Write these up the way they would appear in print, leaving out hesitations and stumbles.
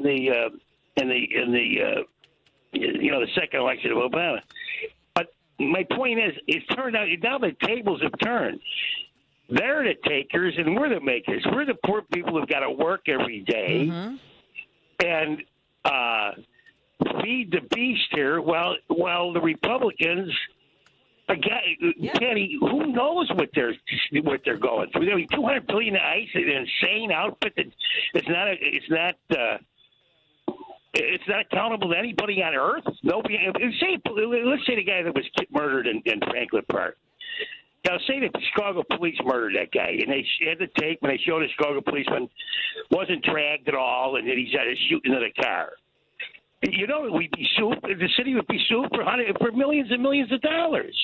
in the the second election of Obama. But my point is, it turned out now the tables have turned. They're the takers, and we're the makers. We're the poor people who've got to work every day and feed the beast here. While the Republicans, Kenny, who knows what they're going through? I mean, $200 billion to ICE, an insane outfit that it's not accountable to anybody on earth. Nobody. Let's say the guy that was murdered in Franklin Park. Now, say the Chicago police murdered that guy, and they had the tape when they showed the Chicago policeman wasn't dragged at all, and then he's at a shooting at a car. You know, we'd be sued. The city would be sued for millions and millions of dollars.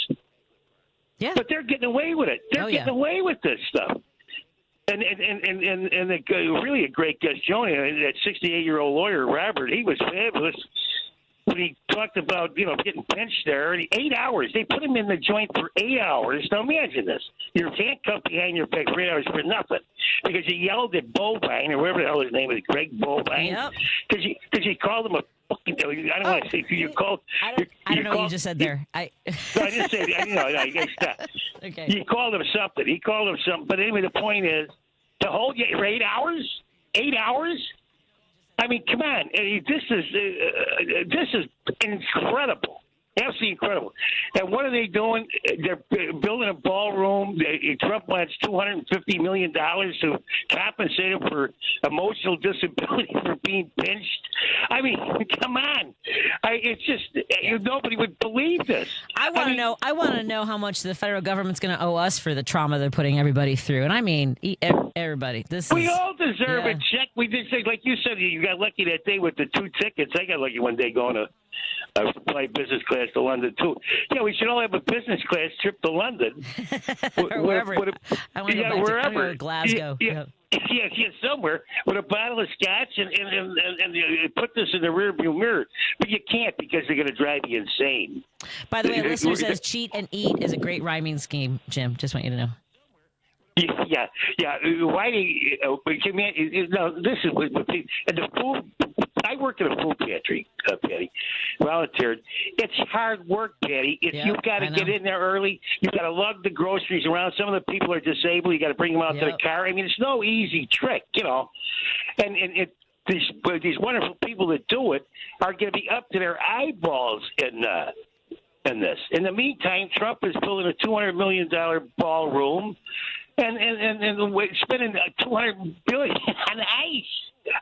Yeah, but they're getting away with it. They're getting away with this stuff. And really a great guest, Joni, that 68-year-old lawyer, Robert. He was fabulous when he talked about getting pinched there. And 8 hours. They put him in the joint for 8 hours. Now imagine this: you're handcuffed behind your back for 8 hours for nothing because you yelled at Bovine or whatever the hell his name is, Greg Bovine, because you called him a. I don't want to say you called. I don't know what you just said there. I just said you guys stop. Okay. You called him something. He called him something. But anyway, the point is to hold you for 8 hours. 8 hours. I mean, come on. This is incredible. Absolutely incredible. And what are they doing? They're building a ballroom. Trump wants $250 million to compensate him for emotional disability for being pinched. I mean, come on. It's just nobody would believe this. I want to know how much the federal government's going to owe us for the trauma they're putting everybody through. And I mean, everybody. We all deserve a check. We just say, like you said, you got lucky that day with the 2 tickets. I got lucky one day going to fly business class to London too. Yeah, we should all have a business class trip to London. Or wherever. I want to go back to Glasgow. Yeah, somewhere with a bottle of scotch and put this in the rearview mirror. But you can't because they're going to drive you insane. By the way, a listener says cheat and eat is a great rhyming scheme, Jim. Just want you to know. Yeah. Why do you? This is and the food. I worked at a food pantry, Patty. Volunteered. It's hard work, Patty. You've got to get in there early. You've got to lug the groceries around. Some of the people are disabled. You got to bring them out to the car. I mean, it's no easy trick, And these wonderful people that do it are going to be up to their eyeballs in this. In the meantime, Trump is building a $200 million ballroom. And spending $200 billion on ice.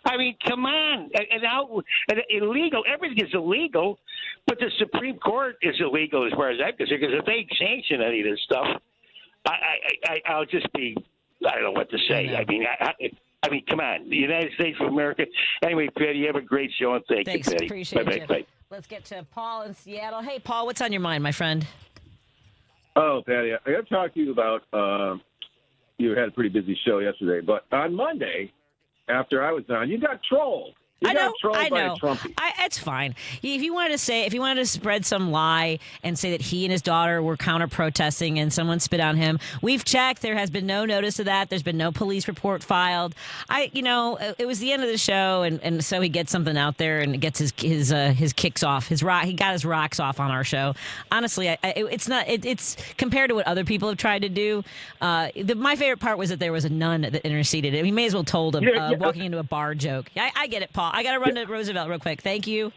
I mean, come on! And illegal. Everything is illegal, but the Supreme Court is illegal as far as I'm concerned. Because if they sanction any of this stuff, I'll just be. I don't know what to say. I mean, come on, the United States of America. Anyway, Patty, you have a great show, and thanks you, Patty. Appreciate it. Bye. Let's get to Paul in Seattle. Hey, Paul, what's on your mind, my friend? Oh, Patty, I got to talk to you about. You had a pretty busy show yesterday, but on Monday, after I was on, you got trolled. You got trolled by a Trumpy. It's fine. If you wanted to spread some lie and say that he and his daughter were counter-protesting and someone spit on him, we've checked. There has been no notice of that. There's been no police report filed. It was the end of the show, and so he gets something out there and gets his kicks off. He got his rocks off on our show. Honestly, it's compared to what other people have tried to do. My favorite part was that there was a nun that interceded. He may as well told him walking into a bar joke. I get it, Paul. I got to run to Roosevelt real quick. Thank you.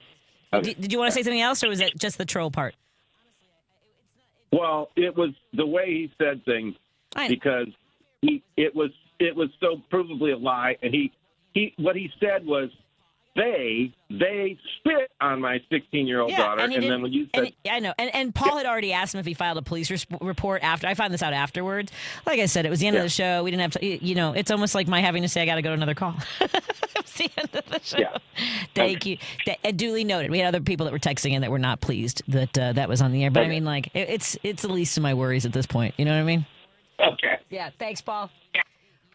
Okay. Did you want to say something else, or was it just the troll part? Well, it was the way he said things because it was so provably a lie, and what he said was they spit on my 16-year-old daughter, and then when you said... I know, and Paul had already asked him if he filed a police report after. I found this out afterwards. Like I said, it was the end of the show. We didn't have to, it's almost like my having to say I got to go to another call. It's the end of the show. Yeah. Thank you. Duly noted. We had other people that were texting in that were not pleased that that was on the air. But I mean, like, it's the least of my worries at this point. You know what I mean? Okay. Yeah. Thanks, Paul.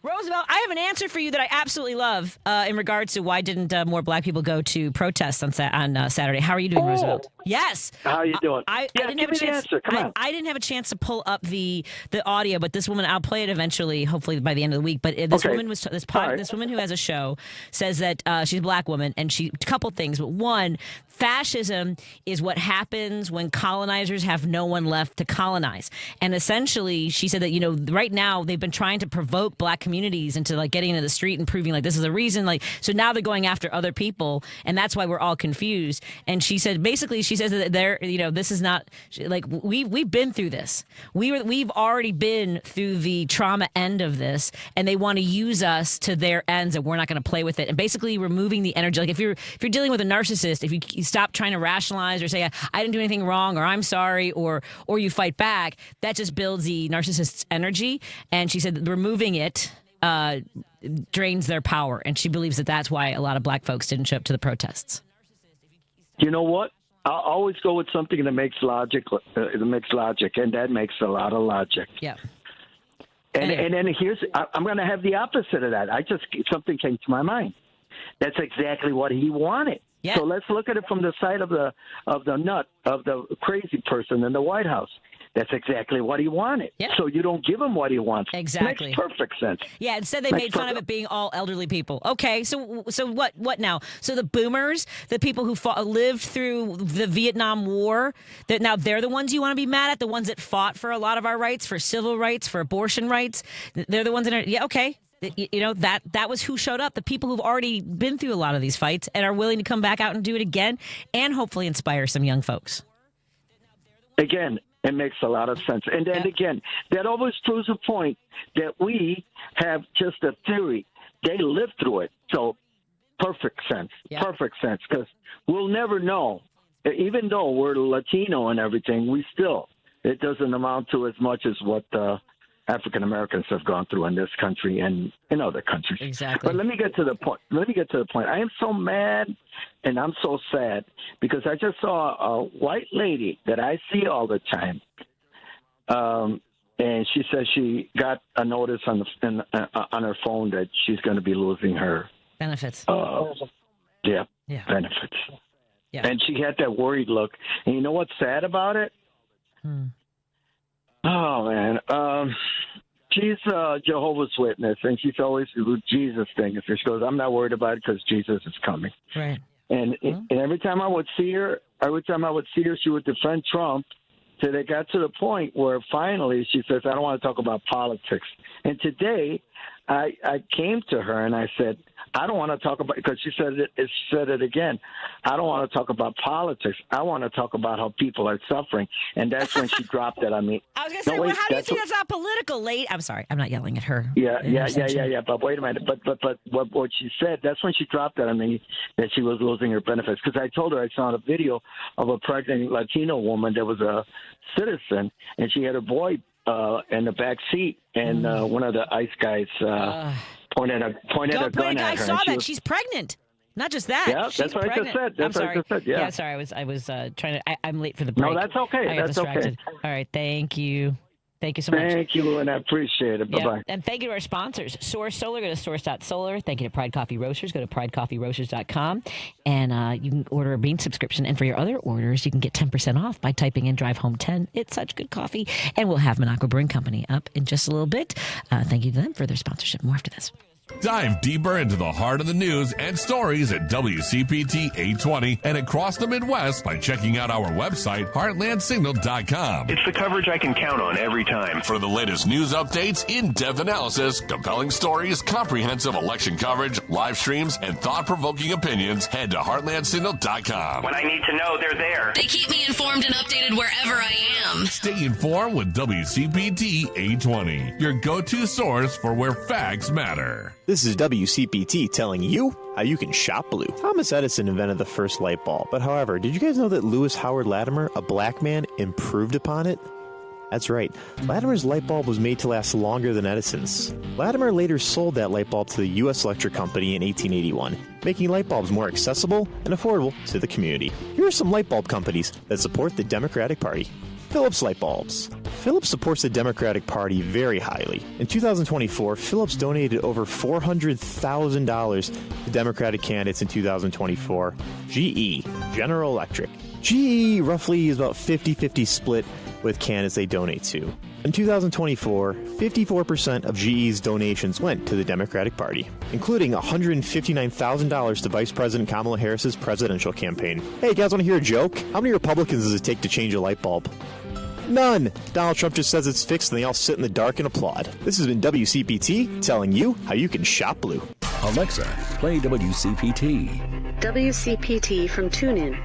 Roosevelt, I have an answer for you that I absolutely love in regards to why didn't more black people go to protests on Saturday. How are you doing, Roosevelt? Yes. How are you doing? I didn't have a chance. I didn't have a chance to pull up the audio, but this woman, I'll play it eventually, hopefully by the end of the week. But this woman this woman who has a show says that she's a black woman, and a couple things. But one, fascism is what happens when colonizers have no one left to colonize. And essentially, she said that, right now they've been trying to provoke black communities into like getting into the street and proving like this is the reason. Like, so now they're going after other people, and that's why we're all confused. And she said, basically, she says that this is not like we've been through this. We've already been through the trauma end of this, and they want to use us to their ends, and we're not going to play with it. And basically, removing the energy. Like if you're dealing with a narcissist, if you stop trying to rationalize or say I didn't do anything wrong or I'm sorry or you fight back, that just builds the narcissist's energy. And she said removing it drains their power, and she believes that that's why a lot of black folks didn't show up to the protests. You know what? I'll always go with something that makes logic. And that makes a lot of logic. Yeah. And then I'm going to have the opposite of that. Something came to my mind. That's exactly what he wanted. Yeah. So let's look at it from the side of the crazy person in the White House. That's exactly what he wanted. Yeah. So you don't give him what he wants. Exactly. Makes perfect sense. Yeah, instead they made fun of it being all elderly people. Okay, so what now? So the boomers, the people who lived through the Vietnam War, now they're the ones you want to be mad at, the ones that fought for a lot of our rights, for civil rights, for abortion rights. They're the ones that are, yeah, okay. That was who showed up, the people who've already been through a lot of these fights and are willing to come back out and do it again and hopefully inspire some young folks. Again, it makes a lot of sense. And then again, that always proves a point that we have just a theory. They lived through it. So perfect sense. Yeah. Perfect sense. Because we'll never know. Even though we're Latino and everything, it doesn't amount to as much as what African Americans have gone through in this country and in other countries. Exactly. But let me get to the point. I am so mad and I'm so sad because I just saw a white lady that I see all the time. And she says she got a notice on her phone that she's going to be losing her benefits. Benefits. Yeah. And she had that worried look. And you know what's sad about it? Oh, man. She's a Jehovah's Witness, and she's always the Jesus thing. So she goes, I'm not worried about it because Jesus is coming. Right. And every time I would see her, she would defend Trump. So they got to the point where finally she says, I don't want to talk about politics. And today I came to her and I said, I don't want to talk about, because she said it again. I don't want to talk about politics. I want to talk about how people are suffering. And that's when she dropped it on me. I was going to say, how do you think that's not political, late? I'm sorry. I'm not yelling at her. Yeah. But wait a minute. But what she said, that's when she dropped that on me, that she was losing her benefits. Because I told her I saw a video of a pregnant Latino woman that was a citizen, and she had a boy in the back seat, and one of the ICE guys pointed a gun at her. I saw that. She's pregnant. Not just that. Yeah, that's what I just said. I'm sorry. Yeah, sorry. I was trying to. I'm late for the break. No, that's okay. I got distracted. Okay. All right. Thank you. Thank you so much. Thank you, and I appreciate it. Bye-bye. Yeah. And thank you to our sponsors, Source Solar. Go to source.solar. Thank you to Pride Coffee Roasters. Go to pridecoffeeroasters.com. And you can order a bean subscription. And for your other orders, you can get 10% off by typing in Drive Home 10. It's such good coffee. And we'll have Minocqua Brewing Company up in just a little bit. Thank you to them for their sponsorship. More after this. Dive deeper into the heart of the news and stories at WCPT 820 and across the Midwest by checking out our website, heartlandsignal.com. It's the coverage I can count on every time. For the latest news updates, in-depth analysis, compelling stories, comprehensive election coverage, live streams, and thought-provoking opinions, head to heartlandsignal.com. When I need to know, they're there. They keep me informed and updated wherever I am. Stay informed with WCPT 820, your go-to source for where facts matter. This is WCPT telling you how you can shop blue. Thomas Edison invented the first light bulb, but however, did you guys know that Lewis Howard Latimer, a black man, improved upon it? That's right. Latimer's light bulb was made to last longer than Edison's. Latimer later sold that light bulb to the U.S. Electric Company in 1881, making light bulbs more accessible and affordable to the community. Here are some light bulb companies that support the Democratic Party. Philips light bulbs. Philips supports the Democratic Party very highly. In 2024, Philips donated over $400,000 to Democratic candidates in 2024. GE, General Electric. GE roughly is about 50-50 split with candidates they donate to. In 2024, 54% of GE's donations went to the Democratic Party, including $159,000 to Vice President Kamala Harris's presidential campaign. Hey, you guys want to hear a joke? How many Republicans does it take to change a light bulb? None. Donald Trump just says it's fixed and they all sit in the dark and applaud. This has been WCPT telling you how you can shop blue. Alexa, play WCPT. WCPT from TuneIn.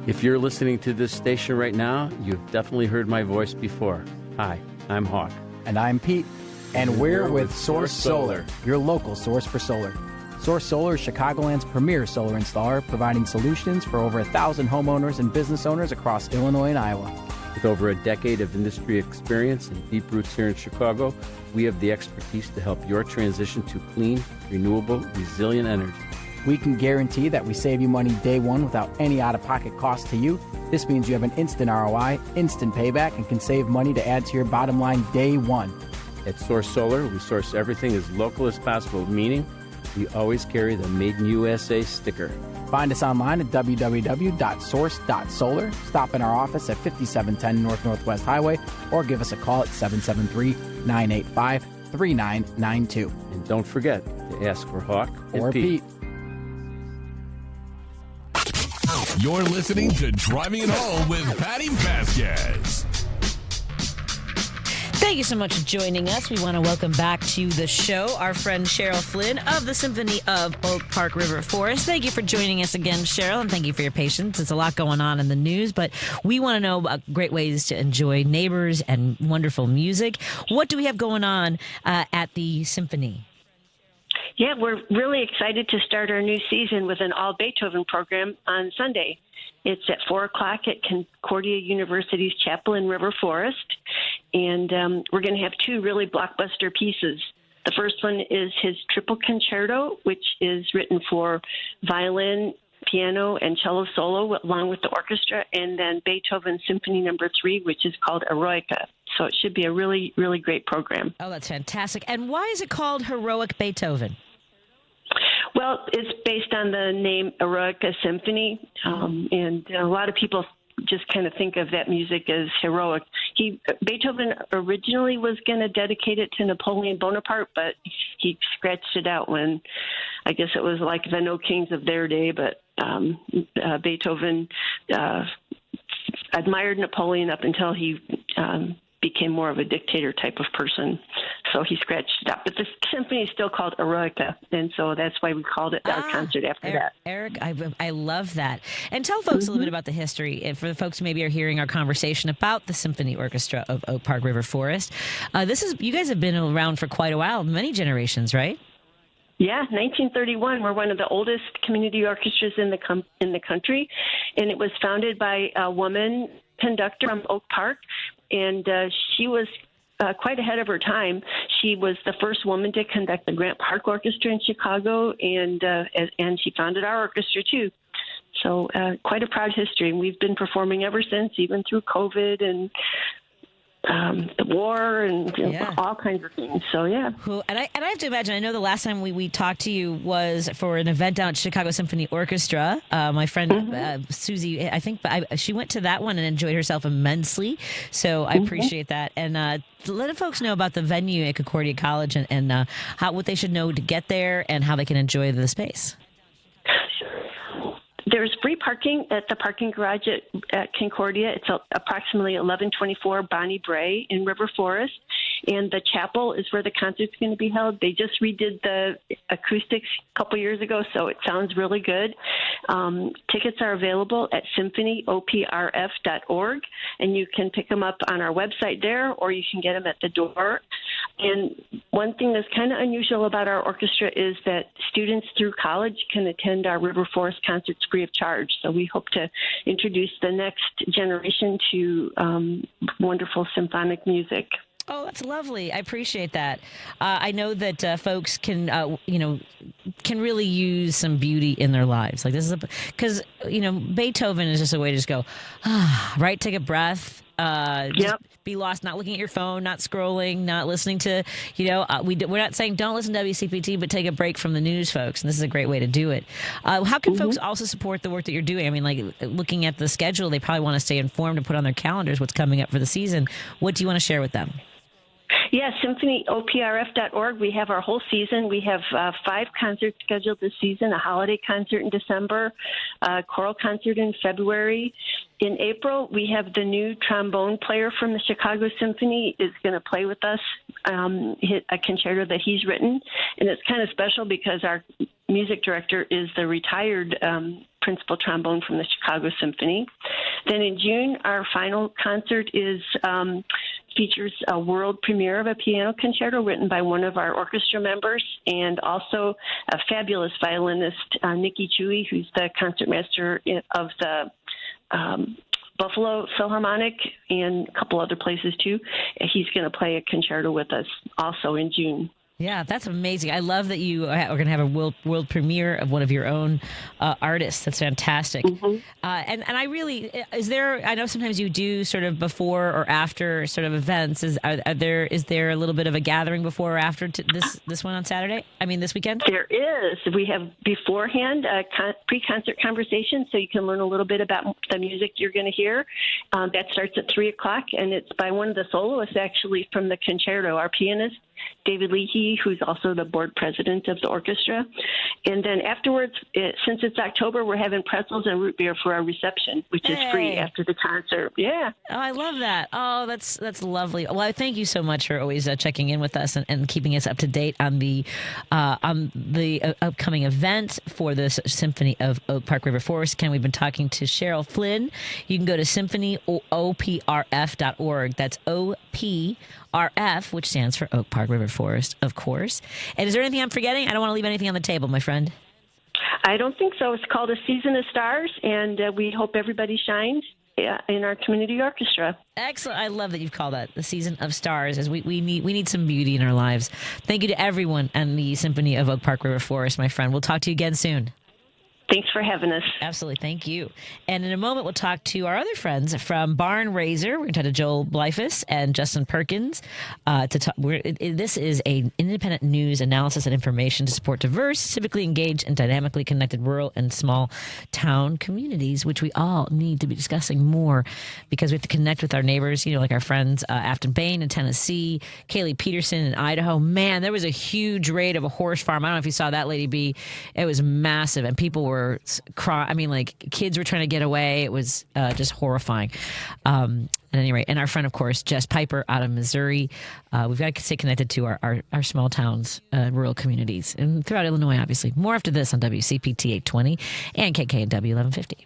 If you're listening to this station right now, you've definitely heard my voice before. Hi, I'm Hawk. And I'm Pete. And we're with Source Solar, your local source for solar. Source Solar is Chicagoland's premier solar installer, providing solutions for over 1,000 homeowners and business owners across Illinois and Iowa. With over a decade of industry experience and deep roots here in Chicago, we have the expertise to help your transition to clean, renewable, resilient energy. We can guarantee that we save you money day one without any out-of-pocket cost to you. This means you have an instant ROI, instant payback, and can save money to add to your bottom line day one. At Source Solar, we source everything as local as possible, meaning we always carry the Made in USA sticker. Find us online at www.source.solar. Stop in our office at 5710 North Northwest Highway or give us a call at 773-985-3992. And don't forget to ask for Hawk or Pete. You're listening to Driving It Home with Patti Vasquez. Thank you so much for joining us. We want to welcome back to the show our friend Cheryl Flinn of the Symphony of Oak Park River Forest. Thank you for joining us again, Cheryl, and thank you for your patience. It's a lot going on in the news, but we want to know about great ways to enjoy neighbors and wonderful music. What do we have going on at the Symphony? Yeah, we're really excited to start our new season with an all Beethoven program on Sunday. It's at 4 o'clock at Concordia University's Chapel in River Forest. And we're going to have 2 really blockbuster pieces. The first one is his Triple Concerto, which is written for violin, piano, and cello solo, along with the orchestra, and then Beethoven Symphony No. 3, which is called Eroica. So it should be a really, really great program. Oh, that's fantastic. And why is it called Heroic Beethoven? Well, it's based on the name Eroica Symphony, and a lot of people just kind of think of that music as heroic. Beethoven originally was going to dedicate it to Napoleon Bonaparte, but he scratched it out when, I guess it was like the No Kings of their day, but Beethoven admired Napoleon up until he became more of a dictator type of person. So he scratched it out. But the symphony is still called Eroica, and so that's why we called it our concert after that. Eric, I love that. And tell folks a little bit about the history. For the folks who maybe are hearing our conversation about the Symphony Orchestra of Oak Park River Forest, you guys have been around for quite a while, many generations, right? Yeah, 1931. We're one of the oldest community orchestras in the country, and it was founded by a woman conductor from Oak Park, and she was quite ahead of her time. She was the first woman to conduct the Grant Park Orchestra in Chicago, and she founded our orchestra too. So quite a proud history, and we've been performing ever since, even through COVID and the war and all kinds of things. So, yeah. Cool. And I have to imagine, I know the last time we talked to you was for an event down at Chicago Symphony Orchestra. My friend Susie, I think she went to that one and enjoyed herself immensely. So I appreciate that. And let folks know about the venue at Concordia College and what they should know to get there and how they can enjoy the space. There's free parking at the parking garage at Concordia. It's approximately 1124 Bonnie Bray in River Forest. And the chapel is where the concert's going to be held. They just redid the acoustics a couple years ago, so it sounds really good. Tickets are available at symphonyoprf.org, and you can pick them up on our website there, or you can get them at the door. And one thing that's kind of unusual about our orchestra is that students through college can attend our River Forest concerts free of charge. So we hope to introduce the next generation to wonderful symphonic music. Oh, that's lovely. I appreciate that. I know that folks can, can really use some beauty in their lives. Like this is because Beethoven is just a way to just go, right, take a breath, just be lost, not looking at your phone, not scrolling, not listening to, we're not saying don't listen to WCPT, but take a break from the news, folks. And this is a great way to do it. How can folks also support the work that you're doing? I mean, like looking at the schedule, they probably want to stay informed and put on their calendars what's coming up for the season. What do you want to share with them? Yeah, symphonyoprf.org. We have our whole season. We have 5 concerts scheduled this season, a holiday concert in December, a choral concert in February. In April, we have the new trombone player from the Chicago Symphony is going to play with us, a concerto that he's written. And it's kind of special because our music director is the retired principal trombone from the Chicago Symphony. Then in June, our final concert features a world premiere of a piano concerto written by one of our orchestra members and also a fabulous violinist, Nikki Chewy, who's the concertmaster of the Buffalo Philharmonic and a couple other places too. He's going to play a concerto with us also in June. Yeah, that's amazing. I love that you are going to have a world premiere of one of your own artists. That's fantastic. And I really, I know sometimes you do sort of before or after sort of events. Is there a little bit of a gathering before or after this one on Saturday? I mean, this weekend? There is. We have beforehand a pre-concert conversation so you can learn a little bit about the music you're going to hear. That starts at 3 o'clock, and it's by one of the soloists actually from the concerto, our pianist, David Leahy, who's also the board president of the orchestra. And then afterwards, since it's October, we're having pretzels and root beer for our reception, which is free after the concert. Yeah. Oh, I love that. Oh, that's lovely. Well, I thank you so much for always checking in with us and keeping us up to date on the upcoming event for the Symphony of Oak Park River Forest. Ken, we've been talking to Cheryl Flinn. You can go to symphonyoprf.org. That's OPRF, which stands for Oak Park River Forest, of course. And is there anything I'm forgetting? I don't want to leave anything on the table, my friend. I don't think so. It's called A Season of Stars, and we hope everybody shines in our community orchestra. Excellent. I love that you've called that the Season of Stars, as we need some beauty in our lives. Thank you to everyone and the Symphony of Oak Park River Forest, my friend. We'll talk to you again soon. Thanks for having us. Absolutely. Thank you. And in a moment, we'll talk to our other friends from Barn Raiser. We're going to talk to Joel Bleifuss and Justin Perkins. This is an independent news analysis and information to support diverse, civically engaged, and dynamically connected rural and small town communities, which we all need to be discussing more because we have to connect with our neighbors, like our friends Afton Bain in Tennessee, Kaylee Peterson in Idaho. Man, there was a huge raid of a horse farm. I don't know if you saw that, Lady B. It was massive, and people were crying. I mean, like, kids were trying to get away. It was just horrifying. At any rate, and our friend, of course, Jess Piper out of Missouri. We've got to stay connected to our small towns, rural communities, and throughout Illinois, obviously. More after this on WCPT 820 and KKNW 1150.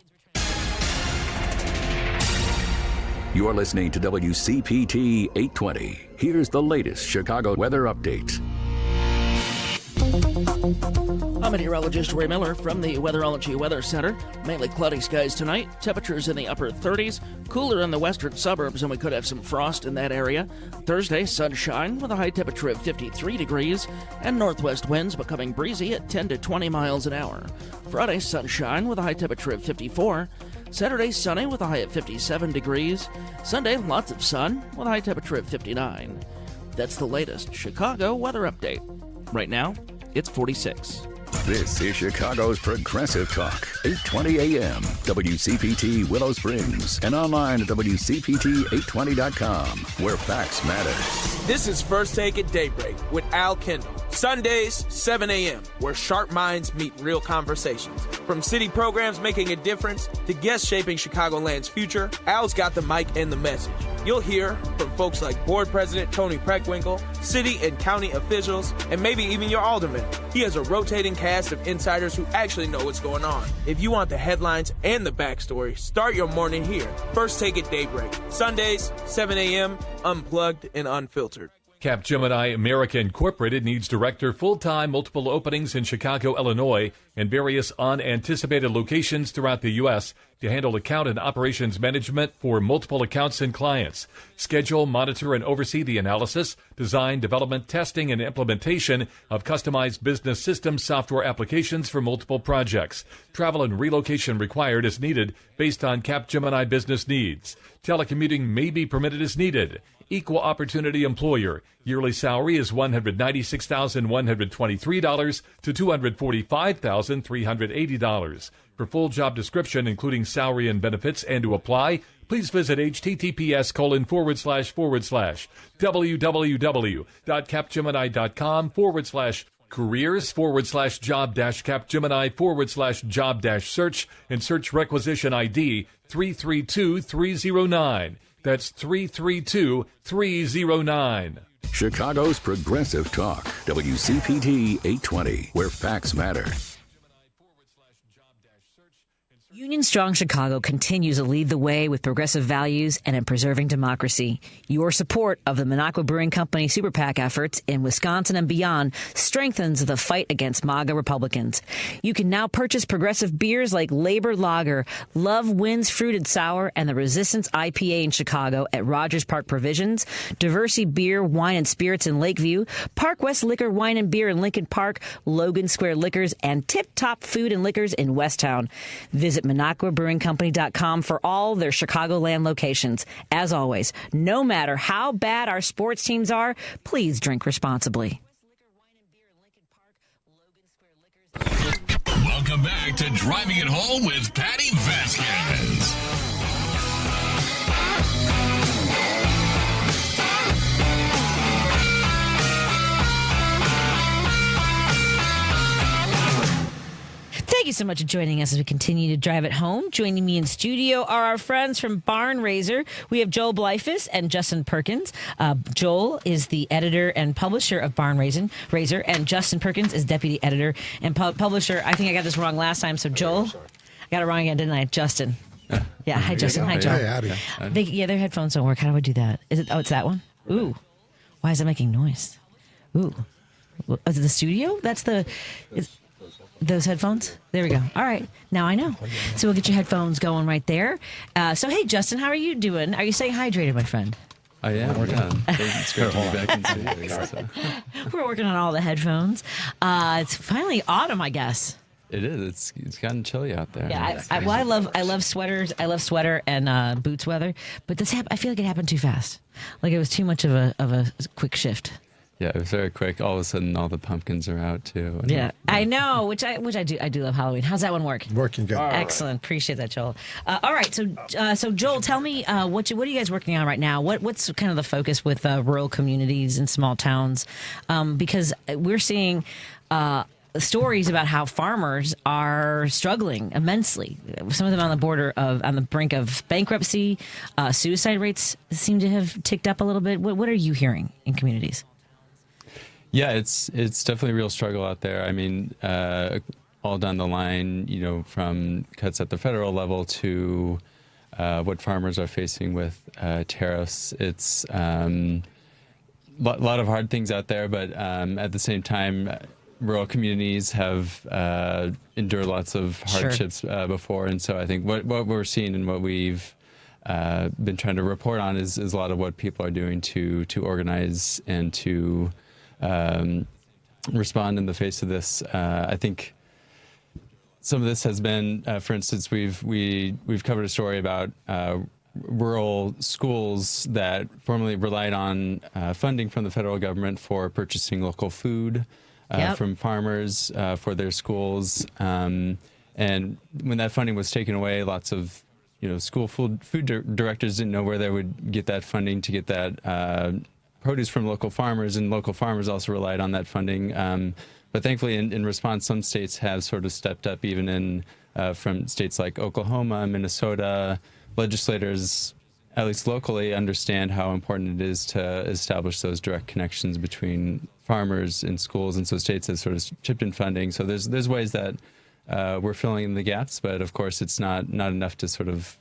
You're listening to WCPT 820. Here's the latest Chicago weather update. I'm meteorologist Ray Miller from the Weatherology Weather Center. Mainly cloudy skies tonight. Temperatures in the upper 30s. Cooler in the western suburbs, and we could have some frost in that area. Thursday, sunshine with a high temperature of 53 degrees, and northwest winds becoming breezy at 10 to 20 miles an hour. Friday, sunshine with a high temperature of 54. Saturday, sunny with a high of 57 degrees. Sunday, lots of sun with a high temperature of 59. That's the latest Chicago weather update. Right now, it's 46. This is Chicago's Progressive Talk, 820 AM, WCPT Willow Springs, and online at WCPT820.com, where facts matter. This is First Take at Daybreak with Al Kendall. Sundays, 7 a.m., where sharp minds meet real conversations. From city programs making a difference to guests shaping Chicagoland's future, Al's got the mic and the message. You'll hear from folks like Board President Tony Preckwinkle, city and county officials, and maybe even your alderman. He has a rotating cast of insiders who actually know what's going on. If you want the headlines and the backstory, start your morning here. First Take at Daybreak. Sundays, 7 a.m., unplugged and unfiltered. Capgemini America Incorporated needs director full-time, multiple openings in Chicago, Illinois, and various unanticipated locations throughout the U.S. to handle account and operations management for multiple accounts and clients. Schedule, monitor, and oversee the analysis, design, development, testing, and implementation of customized business system software applications for multiple projects. Travel and relocation required as needed based on Capgemini business needs. Telecommuting may be permitted as needed. Equal opportunity employer. Yearly salary is $196,123 to $245,380. For full job description, including salary and benefits, and to apply, please visit https://www.capgemini.com/careers/job-capgemini/job-search and search requisition ID 332309. That's 332309. Chicago's Progressive Talk, WCPT 820, where facts matter. Union Strong Chicago continues to lead the way with progressive values and in preserving democracy. Your support of the Minocqua Brewing Company Super PAC efforts in Wisconsin and beyond strengthens the fight against MAGA Republicans. You can now purchase progressive beers like Labor Lager, Love Wins Fruited Sour, and the Resistance IPA in Chicago at Rogers Park Provisions, Diversey Beer, Wine, and Spirits in Lakeview, Park West Liquor, Wine, and Beer in Lincoln Park, Logan Square Liquors, and Tip Top Food and Liquors in Westtown. Visit MinocquaBrewingCompany.com for all their Chicagoland locations. As always, no matter how bad our sports teams are, please drink responsibly. Welcome back to Driving It Home with Patti Vasquez. Thank you so much for joining us as we continue to drive it home. Joining me in studio are our friends from Barn Raiser. We have Joel Bleifuss and Justin Perkins. Joel is the editor and publisher of Barn Raiser, and Justin Perkins is deputy editor and publisher. I think I got this wrong last time, so Joel, I got it wrong again, didn't I? Justin. Yeah, hi, Justin. Hi, Joel. Their headphones don't work. How do I do that? Is it? Oh, it's that one? Ooh. Why is it making noise? Ooh. Is it the studio? That's the... Those headphones? There we go. All right. Now I know. So we'll get your headphones going right there. So, hey, Justin, how are you doing? Are you staying hydrated, my friend? I am. It's great to be back in studio. So. We're working on all the headphones. It's finally autumn, I guess. It is. It's gotten chilly out there. Yeah, I love sweaters. I love sweater and boots weather. But I feel like it happened too fast. Like it was too much of a quick shift. Yeah, it was very quick. All of a sudden, all the pumpkins are out too. Yeah, I know. Which I do. I do love Halloween. How's that one work? Working good. Excellent. Appreciate that, Joel. All right. So Joel, tell me what are you guys working on right now? What's kind of the focus with rural communities and small towns? Because we're seeing stories about how farmers are struggling immensely. Some of them on the brink of bankruptcy. Suicide rates seem to have ticked up a little bit. What are you hearing in communities? Yeah, it's definitely a real struggle out there. I mean, all down the line, from cuts at the federal level to what farmers are facing with tariffs. It's a lot of hard things out there, but at the same time, rural communities have endured lots of hardships before. And so I think what we're seeing and what we've been trying to report on is a lot of what people are doing to organize and to respond in the face of this. I think some of this has been, for instance, we've covered a story about rural schools that formerly relied on funding from the federal government for purchasing local food from farmers for their schools, and when that funding was taken away, lots of school food directors didn't know where they would get that funding to get that produce from local farmers, and local farmers also relied on that funding. But thankfully, in response, some states have sort of stepped up, even from states like Oklahoma, Minnesota. Legislators, at least locally, understand how important it is to establish those direct connections between farmers and schools, and so states have sort of chipped in funding. So there's ways that we're filling in the gaps, but of course it's not enough to sort of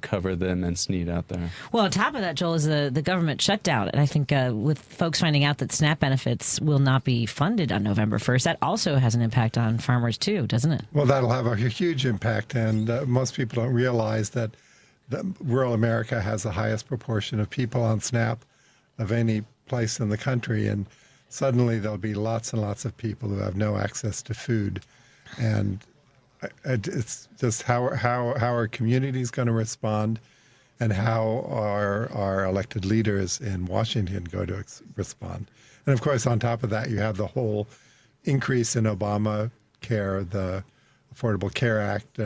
cover the immense need out there. Well, on top of that, Joel, is the government shutdown. And I think with folks finding out that SNAP benefits will not be funded on November 1st, that also has an impact on farmers too, doesn't it? Well, that'll have a huge impact. And most people don't realize that rural America has the highest proportion of people on SNAP of any place in the country. And suddenly there'll be lots and lots of people who have no access to food. And it's just how our community is going to respond, and how our elected leaders in Washington go to respond. And of course, on top of that, you have the whole increase in Obamacare, the Affordable Care Act.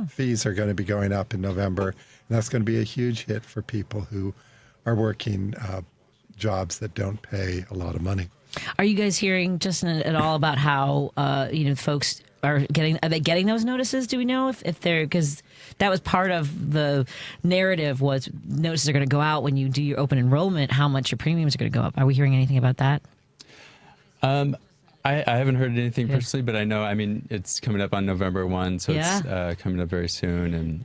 Fees are going to be going up in November, and that's going to be a huge hit for people who are working jobs that don't pay a lot of money. Are you guys hearing, Justin, at all about how folks are they getting those notices? Do we know if they're, because that was part of the narrative, was notices are going to go out when you do your open enrollment, how much your premiums are going to go up. Are we hearing anything about that? I haven't heard anything personally, but I know, it's coming up on November 1, so it's coming up very soon. And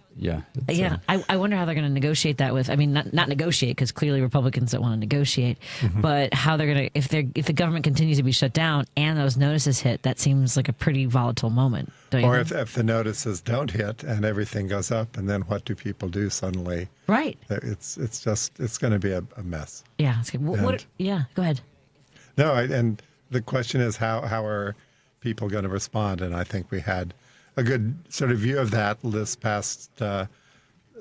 I wonder how they're going to negotiate that with, not negotiate, because clearly Republicans don't want to negotiate, but how they're going to, if the government continues to be shut down and those notices hit, that seems like a pretty volatile moment. Don't you or think? if the notices don't hit and everything goes up, and then what do people do suddenly? Right. It's going to be a mess. Yeah. It's good. Go ahead. No, and the question is how are people going to respond? And I think we had a good sort of view of that this past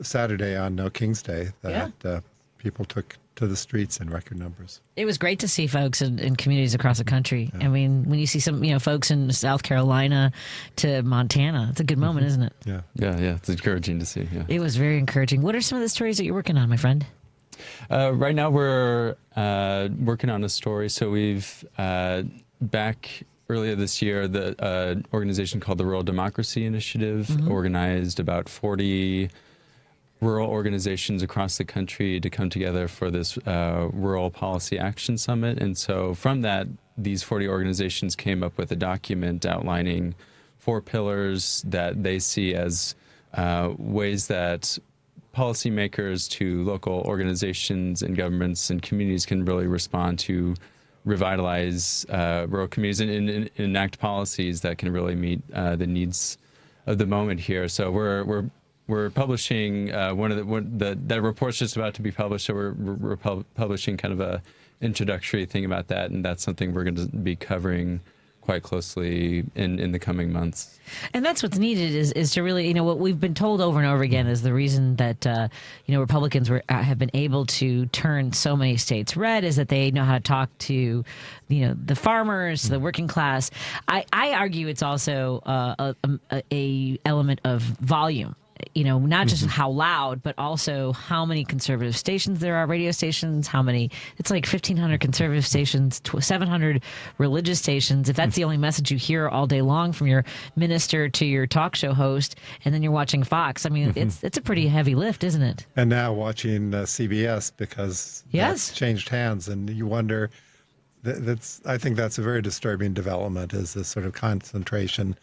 Saturday on No King's Day, that people took to the streets in record numbers. It was great to see folks in communities across the country. Yeah. When you see some folks in South Carolina to Montana, it's a good moment, isn't it? Yeah. It's encouraging to see. Yeah. It was very encouraging. What are some of the stories that you're working on, my friend? Right now we're working on a story. So we've back earlier this year, the organization called the Rural Democracy Initiative organized about 40 rural organizations across the country to come together for this Rural Policy Action Summit. And so from that, these 40 organizations came up with a document outlining 4 pillars that they see as ways that policymakers to local organizations and governments and communities can really respond to revitalize rural communities and enact policies that can really meet the needs of the moment here. So we're publishing that report's just about to be published. So we're publishing kind of a introductory thing about that, and that's something we're going to be covering quite closely in the coming months. And that's what's needed is to really, what we've been told over and over again is the reason that, Republicans have been able to turn so many states red is that they know how to talk to, the farmers, the working class. I argue it's also a element of volume. Not just how loud, but also how many conservative stations there are, radio stations, it's like 1,500 conservative stations, 700 religious stations. If that's the only message you hear all day long from your minister to your talk show host, and then you're watching Fox, it's a pretty heavy lift, isn't it? And now watching CBS, because that's changed hands, and you wonder, I think that's a very disturbing development, is this sort of concentration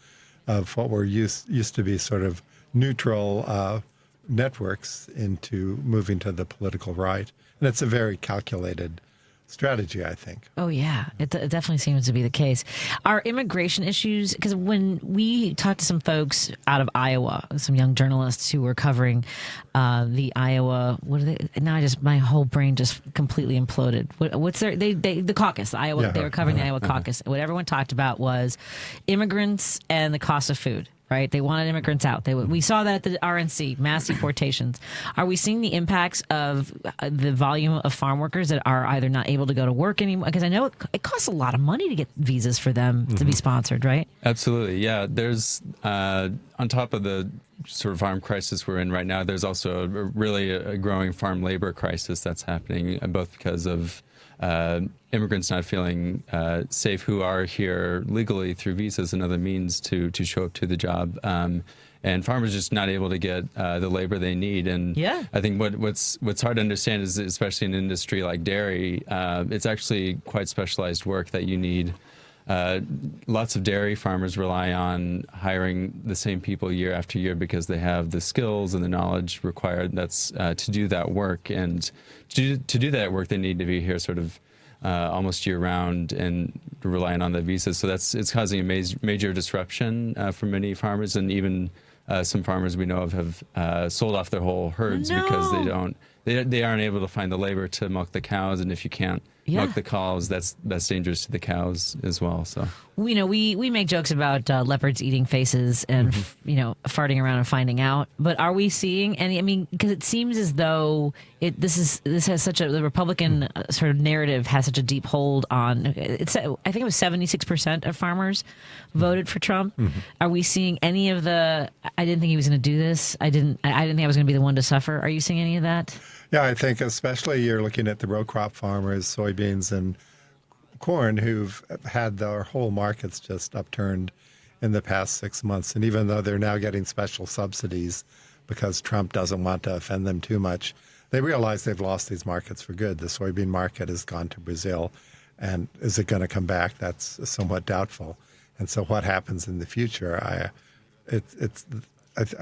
of what were used to be sort of neutral networks into moving to the political right. And it's a very calculated strategy, I think. Oh, yeah. It definitely seems to be the case. Our immigration issues, because when we talked to some folks out of Iowa, some young journalists who were covering the Iowa, my whole brain just completely imploded. The caucus, Iowa, they were covering the Iowa caucus. What everyone talked about was immigrants and the cost of food. Right, they wanted immigrants out. We saw that at the RNC, mass deportations. Are we seeing the impacts of the volume of farm workers that are either not able to go to work anymore? Because I know it costs a lot of money to get visas for them to be sponsored, right? Absolutely, yeah. There's on top of the sort of farm crisis we're in right now, there's also a growing farm labor crisis that's happening, both because of immigrants not feeling safe who are here legally through visas and other means to show up to the job, and farmers just not able to get the labor they need. And I think what's hard to understand is, especially in an industry like dairy, it's actually quite specialized work that you need lots of dairy farmers rely on hiring the same people year after year because they have the skills and the knowledge required to do that work. And to do that work, they need to be here sort of almost year-round and relying on the visas. So it's causing a major disruption for many farmers, and even some farmers we know of have sold off their whole herds because they aren't able to find the labor to milk the cows, and if you can't milk the cows, that's dangerous to the cows as well. So we make jokes about leopards eating faces and farting around and finding out. But are we seeing any? I mean, because it seems as though this has such the Republican sort of narrative has such a deep hold on. I think it was 76% of farmers voted for Trump. Mm-hmm. Are we seeing any of the? I didn't think he was going to do this. I didn't think I was going to be the one to suffer. Are you seeing any of that? Yeah, I think especially you're looking at the row crop farmers, soybeans and corn, who've had their whole markets just upturned in the past 6 months. And even though they're now getting special subsidies because Trump doesn't want to offend them too much, they realize they've lost these markets for good. The soybean market has gone to Brazil. And is it going to come back? That's somewhat doubtful. And so what happens in the future, I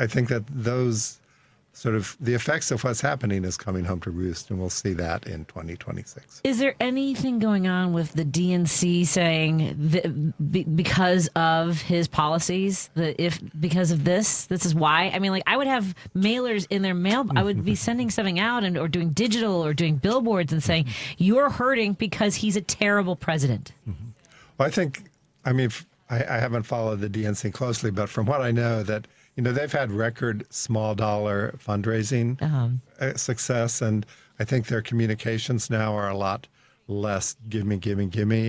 think that those sort of the effects of what's happening is coming home to roost, and we'll see that in 2026. Is there anything going on with the DNC saying that because of his policies, that because of this is why? I mean, like, I would have mailers in their mail. I would be sending something out or doing digital or doing billboards and saying, you're hurting because he's a terrible president. Mm-hmm. Well, I haven't followed the DNC closely, but from what I know that, they've had record small dollar fundraising success, and I think their communications now are a lot less give me,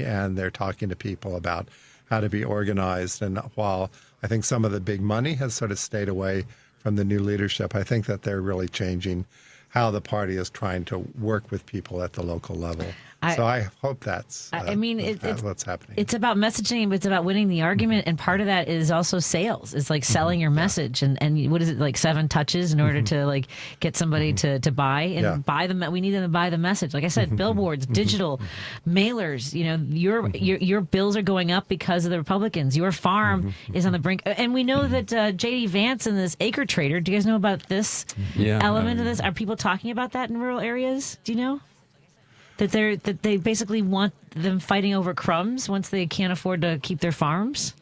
and they're talking to people about how to be organized. And while I think some of the big money has sort of stayed away from the new leadership, I think that they're really changing how the party is trying to work with people at the local level. So I hope that's what's happening. It's about messaging, but it's about winning the argument. And part of that is also sales. It's like selling your message. And what is it, like 7 touches in order to like get somebody to buy and buy them. We need them to buy the message. Like I said, billboards, digital, mailers, your bills are going up because of the Republicans. Your farm is on the brink. And we know that J.D. Vance and this acre trader, do you guys know about this element of this? Are people talking about that in rural areas? Do you know? That they basically want them fighting over crumbs once they can't afford to keep their farms?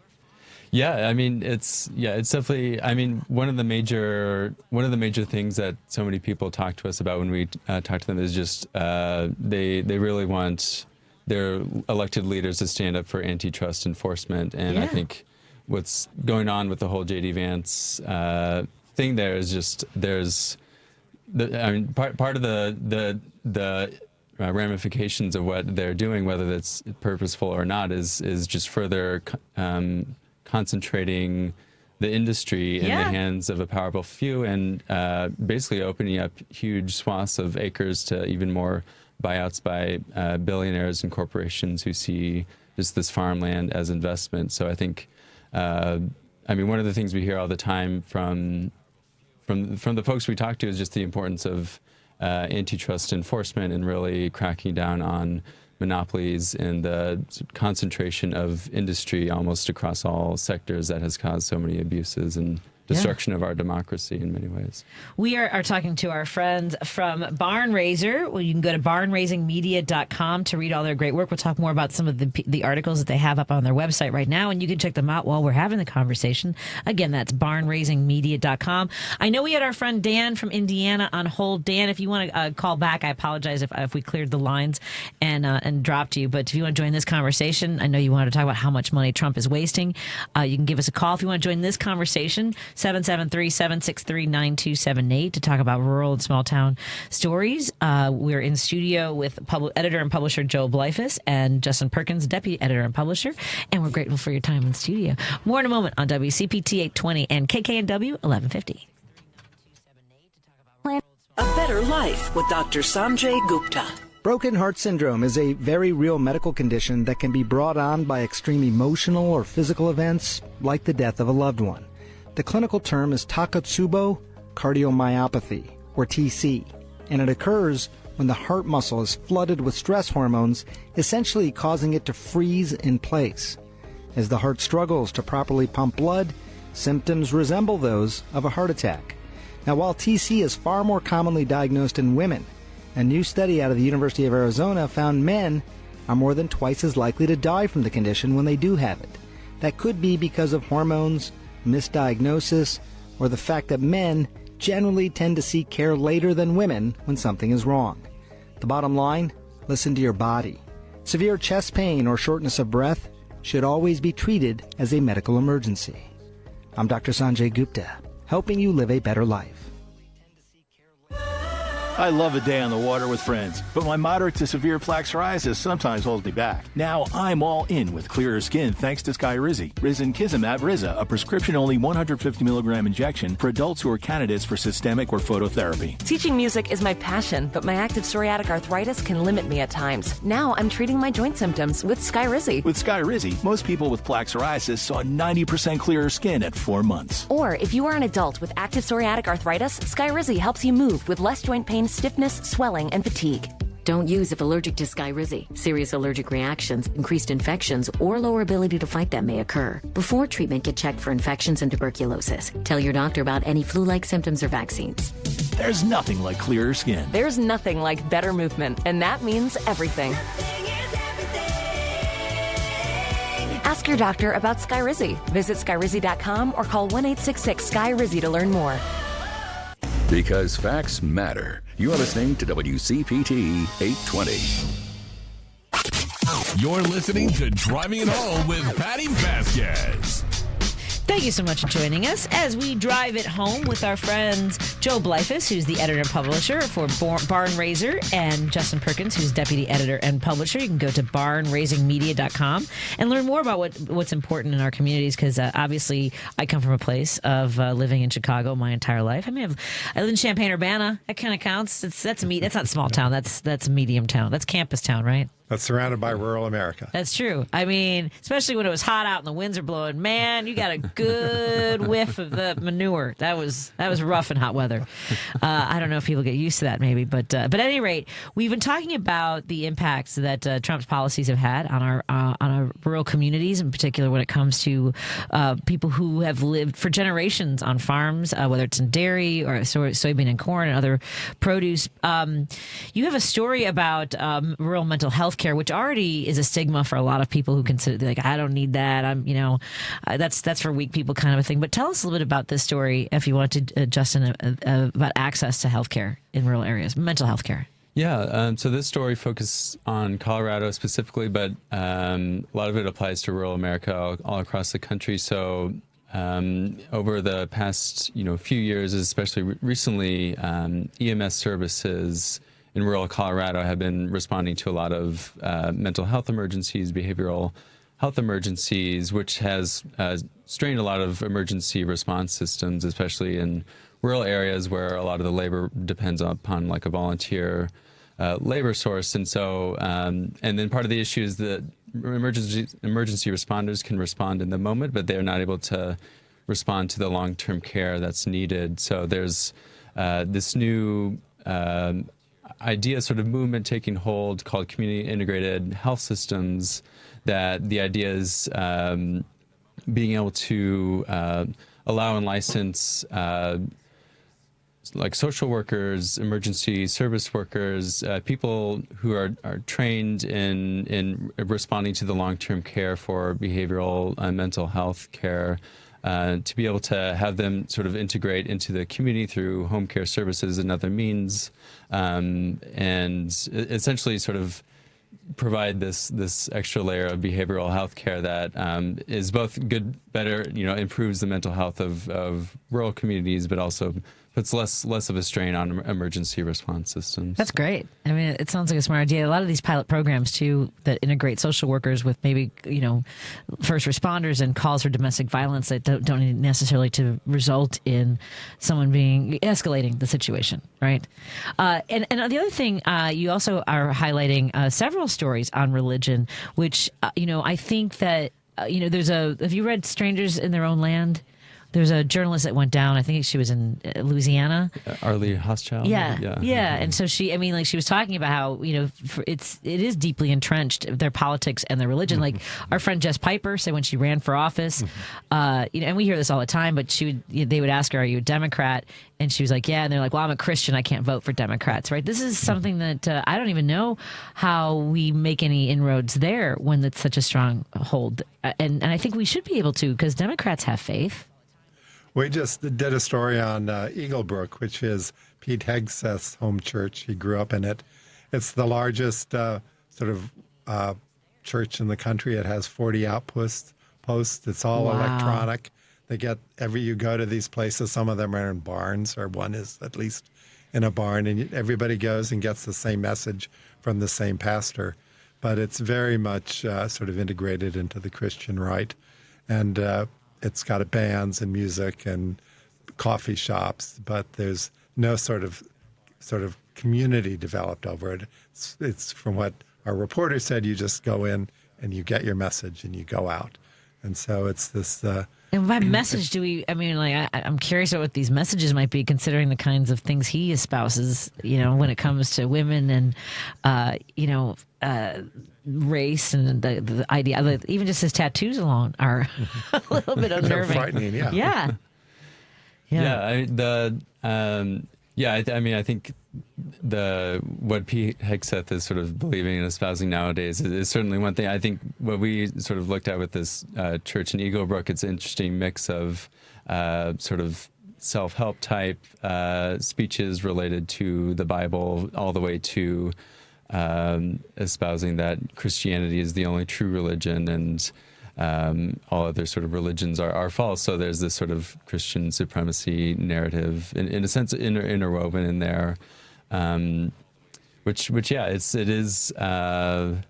Yeah, I mean it's definitely. I mean one of the major things that so many people talk to us about when we talk to them is just they really want their elected leaders to stand up for antitrust enforcement, and I think what's going on with the whole J.D. Vance thing there is just part of the ramifications of what they're doing, whether that's purposeful or not, is just further concentrating the industry in the hands of a powerful few, and basically opening up huge swaths of acres to even more buyouts by billionaires and corporations who see just this farmland as investment. So I think, one of the things we hear all the time from the folks we talk to is just the importance of antitrust enforcement and really cracking down on monopolies and the concentration of industry almost across all sectors that has caused so many abuses and destruction of our democracy in many ways. We are talking to our friends from Barn Raiser. Well, you can go to barnraisingmedia.com to read all their great work. We'll talk more about some of the articles that they have up on their website right now, and you can check them out while we're having the conversation. Again, that's barnraisingmedia.com. I know we had our friend Dan from Indiana on hold. Dan, if you want to call back, I apologize if we cleared the lines and dropped you, but if you want to join this conversation, I know you wanted to talk about how much money Trump is wasting. You can give us a call if you want to join this conversation. 773-763-9278 to talk about rural and small town stories. We're in studio with editor and publisher Joe Bleifuss and Justin Perkins, deputy editor and publisher, and we're grateful for your time in studio. More in a moment on WCPT 820 and KKNW 1150. A better life with Dr. Sanjay Gupta. Broken heart syndrome is a very real medical condition that can be brought on by extreme emotional or physical events like the death of a loved one. The clinical term is Takotsubo cardiomyopathy, or TC, and it occurs when the heart muscle is flooded with stress hormones, essentially causing it to freeze in place. As the heart struggles to properly pump blood, symptoms resemble those of a heart attack. Now, while TC is far more commonly diagnosed in women, a new study out of the University of Arizona found men are more than twice as likely to die from the condition when they do have it. That could be because of hormones, misdiagnosis, or the fact that men generally tend to seek care later than women when something is wrong. The bottom line, listen to your body. Severe chest pain or shortness of breath should always be treated as a medical emergency. I'm Dr. Sanjay Gupta, helping you live a better life. I love a day on the water with friends, but my moderate to severe plaque psoriasis sometimes holds me back. Now I'm all in with clearer skin thanks to Skyrizi. Risankizumab Riza, a prescription-only 150 milligram injection for adults who are candidates for systemic or phototherapy. Teaching music is my passion, but my active psoriatic arthritis can limit me at times. Now I'm treating my joint symptoms with Skyrizi. With Skyrizi, most people with plaque psoriasis saw 90% clearer skin at 4 months. Or if you are an adult with active psoriatic arthritis, Skyrizi helps you move with less joint pain, stiffness, swelling, and fatigue. Don't use if allergic to Skyrizi. Serious allergic reactions, increased infections, or lower ability to fight them may occur. Before treatment, get checked for infections and tuberculosis. Tell your doctor about any flu-like symptoms or vaccines. There's nothing like clearer skin. There's nothing like better movement, and that means everything. Ask your doctor about Skyrizi. Visit Skyrizi.com or call 1-866-SKY-RIZI to learn more. Because facts matter. You are listening to WCPT 820. You're listening to Driving It Home with Patti Vasquez. Thank you so much for joining us as we drive it home with our friends Joe Bleifuss, who's the editor and publisher for Barn Raiser, and Justin Perkins, who's deputy editor and publisher. You can go to barnraisingmedia.com and learn more about what's important in our communities, because obviously I come from a place of living in Chicago my entire life. I live in Champaign-Urbana. That kind of counts. That's not small town. That's medium town. That's campus town, right? That's surrounded by rural America. That's true. I mean, especially when it was hot out and the winds are blowing. Man, you got a good whiff of the manure. That was rough in hot weather. I don't know if people get used to that, maybe, but at any rate, we've been talking about the impacts that Trump's policies have had on our rural communities, in particular when it comes to people who have lived for generations on farms, whether it's in dairy or soybean and corn and other produce. You have a story about rural mental health care, which already is a stigma for a lot of people who consider, like, I don't need that. That's for weak people kind of a thing. But tell us a little bit about this story, if you want to, Justin, about access to health care in rural areas, mental health care. Yeah, so this story focuses on Colorado specifically, but a lot of it applies to rural America all across the country. So over the past few years, especially recently, EMS services in rural Colorado have been responding to a lot of mental health emergencies, behavioral health emergencies, which has strained a lot of emergency response systems, especially in rural areas where a lot of the labor depends upon like a volunteer labor source. And so, and then part of the issue is that emergency responders can respond in the moment, but they're not able to respond to the long-term care that's needed. So there's this new idea, sort of movement taking hold called community integrated health systems, that the idea is being able to allow and license like social workers, emergency service workers, people who are trained in responding to the long-term care for behavioral and mental health care, to be able to have them sort of integrate into the community through home care services and other means, and essentially sort of provide this extra layer of behavioral health care that is both good, better, improves the mental health of rural communities, but also puts less of a strain on emergency response systems. That's great. I mean, it sounds like a smart idea. A lot of these pilot programs, too, that integrate social workers with maybe, first responders and calls for domestic violence that don't need necessarily to result in someone escalating the situation, right? And the other thing, you also are highlighting several stories on religion, which, I think that, have you read Strangers in Their Own Land? There's a journalist that went down. I think she was in Louisiana. Arlie Hochschild. Yeah. And so she was talking about how, it is deeply entrenched, their politics and their religion. Like our friend Jess Piper said when she ran for office, and we hear this all the time, but they would ask her, "Are you a Democrat?" And she was like, "Yeah." And they're like, "Well, I'm a Christian. I can't vote for Democrats." Right? This is something that I don't even know how we make any inroads there when it's such a strong hold. And I think we should be able to, because Democrats have faith. We just did a story on Eaglebrook, which is Pete Hegseth's home church. He grew up in it. It's the largest church in the country. It has 40 outposts. It's all electronic. They get you go to these places. Some of them are in barns, or one is at least in a barn, and everybody goes and gets the same message from the same pastor. But it's very much sort of integrated into the Christian right, and it's got bands and music and coffee shops, but there's no sort of community developed over it. It's from what our reporter said, you just go in and you get your message and you go out. And so it's this... and by message I'm curious about what these messages might be, considering the kinds of things he espouses, when it comes to women and, race and the idea. Even just his tattoos alone are a little bit unnerving. Frightening, yeah. I think what Pete Hegseth is sort of believing and espousing nowadays is certainly one thing. I think what we sort of looked at with this church in Eaglebrook, it's an interesting mix of sort of self-help type speeches related to the Bible, all the way to espousing that Christianity is the only true religion and all other sort of religions are false. So there's this sort of Christian supremacy narrative, in a sense, interwoven in there, which it is. I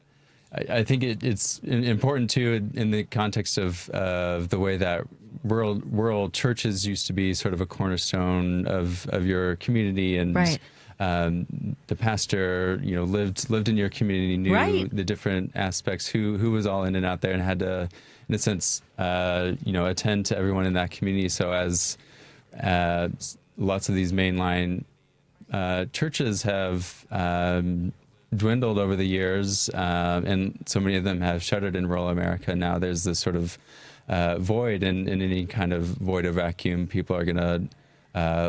think it's important too in the context of the way that rural churches used to be sort of a cornerstone of your community, and right. The pastor, lived in your community, knew the different aspects, who was all in and out there, and had to, in a sense, attend to everyone in that community. So as lots of these mainline churches have dwindled over the years, and so many of them have shuttered in rural America. Now there's this sort of void, and in any kind of void or vacuum, people are going to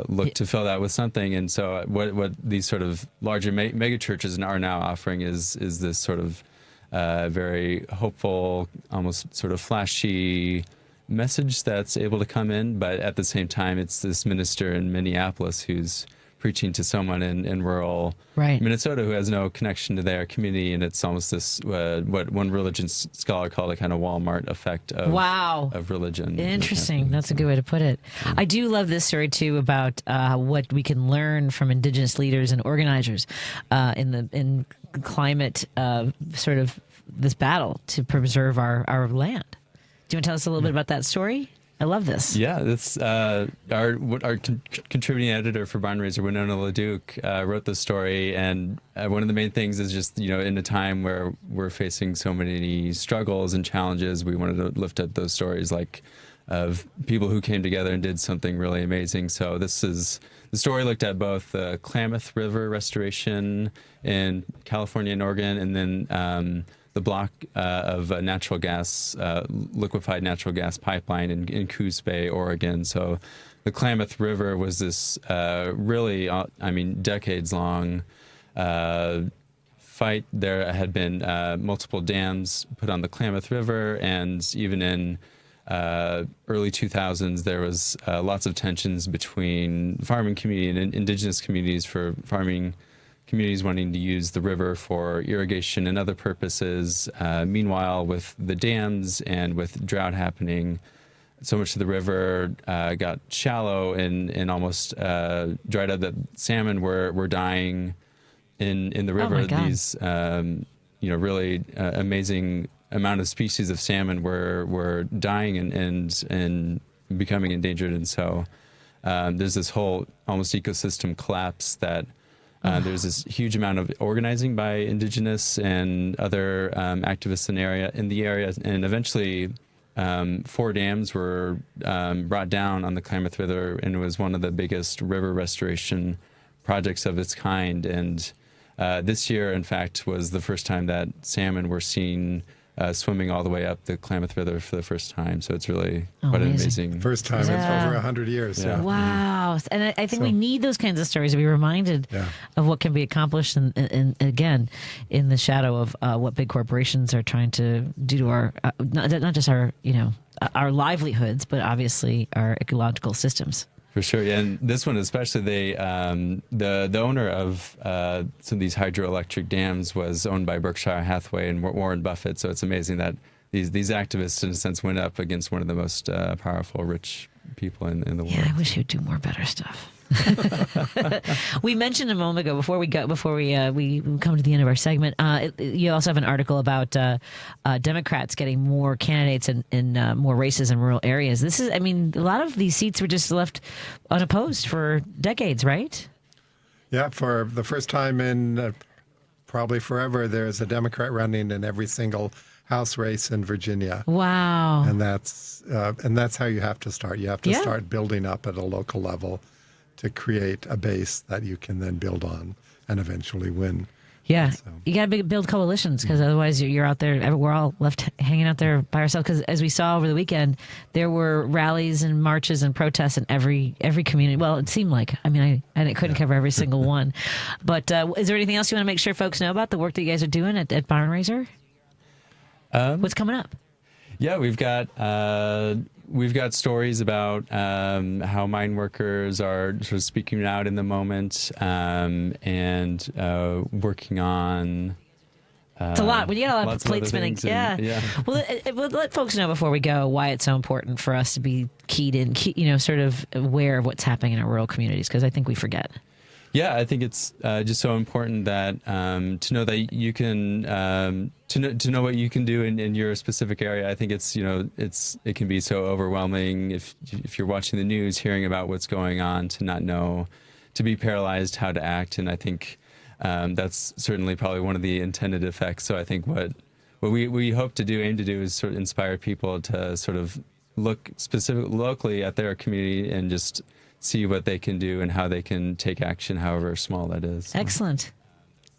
look to fill that with something. And so what these sort of larger mega churches are now offering is this sort of very hopeful, almost sort of flashy message that's able to come in. But at the same time, it's this minister in Minneapolis who's preaching to someone in rural Minnesota who has no connection to their community, and it's almost this what one religion scholar called a kind of Walmart effect of religion. Interesting. That's a good way to put it. I do love this story too about what we can learn from Indigenous leaders and organizers in climate sort of this battle to preserve our land. Do you want to tell us a little bit about that story? I love this. Yeah, that's our contributing editor for Barn Raiser, Winona LaDuke, wrote this story, and one of the main things is just, in a time where we're facing so many struggles and challenges, we wanted to lift up those stories of people who came together and did something really amazing. So the story looked at both the Klamath River restoration in California and Oregon, and then the block of natural gas, liquefied natural gas pipeline in Coos Bay, Oregon. So the Klamath River was this really, decades-long fight. There had been multiple dams put on the Klamath River, and even in early 2000s, there was lots of tensions between farming community and indigenous communities for farming communities wanting to use the river for irrigation and other purposes. Meanwhile, with the dams and with drought happening, so much of the river got shallow and almost dried up that salmon were dying in the river. These really amazing amount of species of salmon were dying and becoming endangered. And so there's this whole almost ecosystem collapse that there's this huge amount of organizing by indigenous and other activists in the area, and eventually 4 dams were brought down on the Klamath River, and it was one of the biggest river restoration projects of its kind. And this year, in fact, was the first time that salmon were seen swimming all the way up the Klamath River for the first time. So it's really quite an amazing. First time in over 100 years. Yeah. Wow. And I think we need those kinds of stories to be reminded of what can be accomplished. And again, in the shadow of what big corporations are trying to do to our, not just our, our livelihoods, but obviously our ecological systems. For sure, yeah. And this one especially, the owner of some of these hydroelectric dams was owned by Berkshire Hathaway and Warren Buffett. So it's amazing that these activists, in a sense, went up against one of the most powerful, rich people in the world. Yeah, I wish he would do more better stuff. We mentioned a moment ago before we come to the end of our segment. You also have an article about Democrats getting more candidates in more races in rural areas. This is, a lot of these seats were just left unopposed for decades, right? Yeah, for the first time in probably forever, there's a Democrat running in every single House race in Virginia. Wow! And that's how you have to start. You have to start building up at a local level to create a base that you can then build on and eventually win. Yeah, you got to build coalitions, because otherwise you're out there. We're all left hanging out there by ourselves. Because as we saw over the weekend, there were rallies and marches and protests in every community. Well, it seemed like. I couldn't cover every single one. But is there anything else you want to make sure folks know about the work that you guys are doing at Barn Raiser? What's coming up? Yeah, we've got stories about how mine workers are sort of speaking out in the moment and working on. It's a lot. When you got a lot of plate spinning, Well, let folks know before we go why it's so important for us to be keyed in, sort of aware of what's happening in our rural communities, because I think we forget. Yeah, I think it's just so important that to know that you can to know what you can do in your specific area. I think it can be so overwhelming if you're watching the news, hearing about what's going on, to not know, to be paralyzed how to act. And I think that's certainly probably one of the intended effects. So I think what we hope to aim to do is sort of inspire people to sort of look specifically locally at their community and just see what they can do and how they can take action, however small that is. Excellent.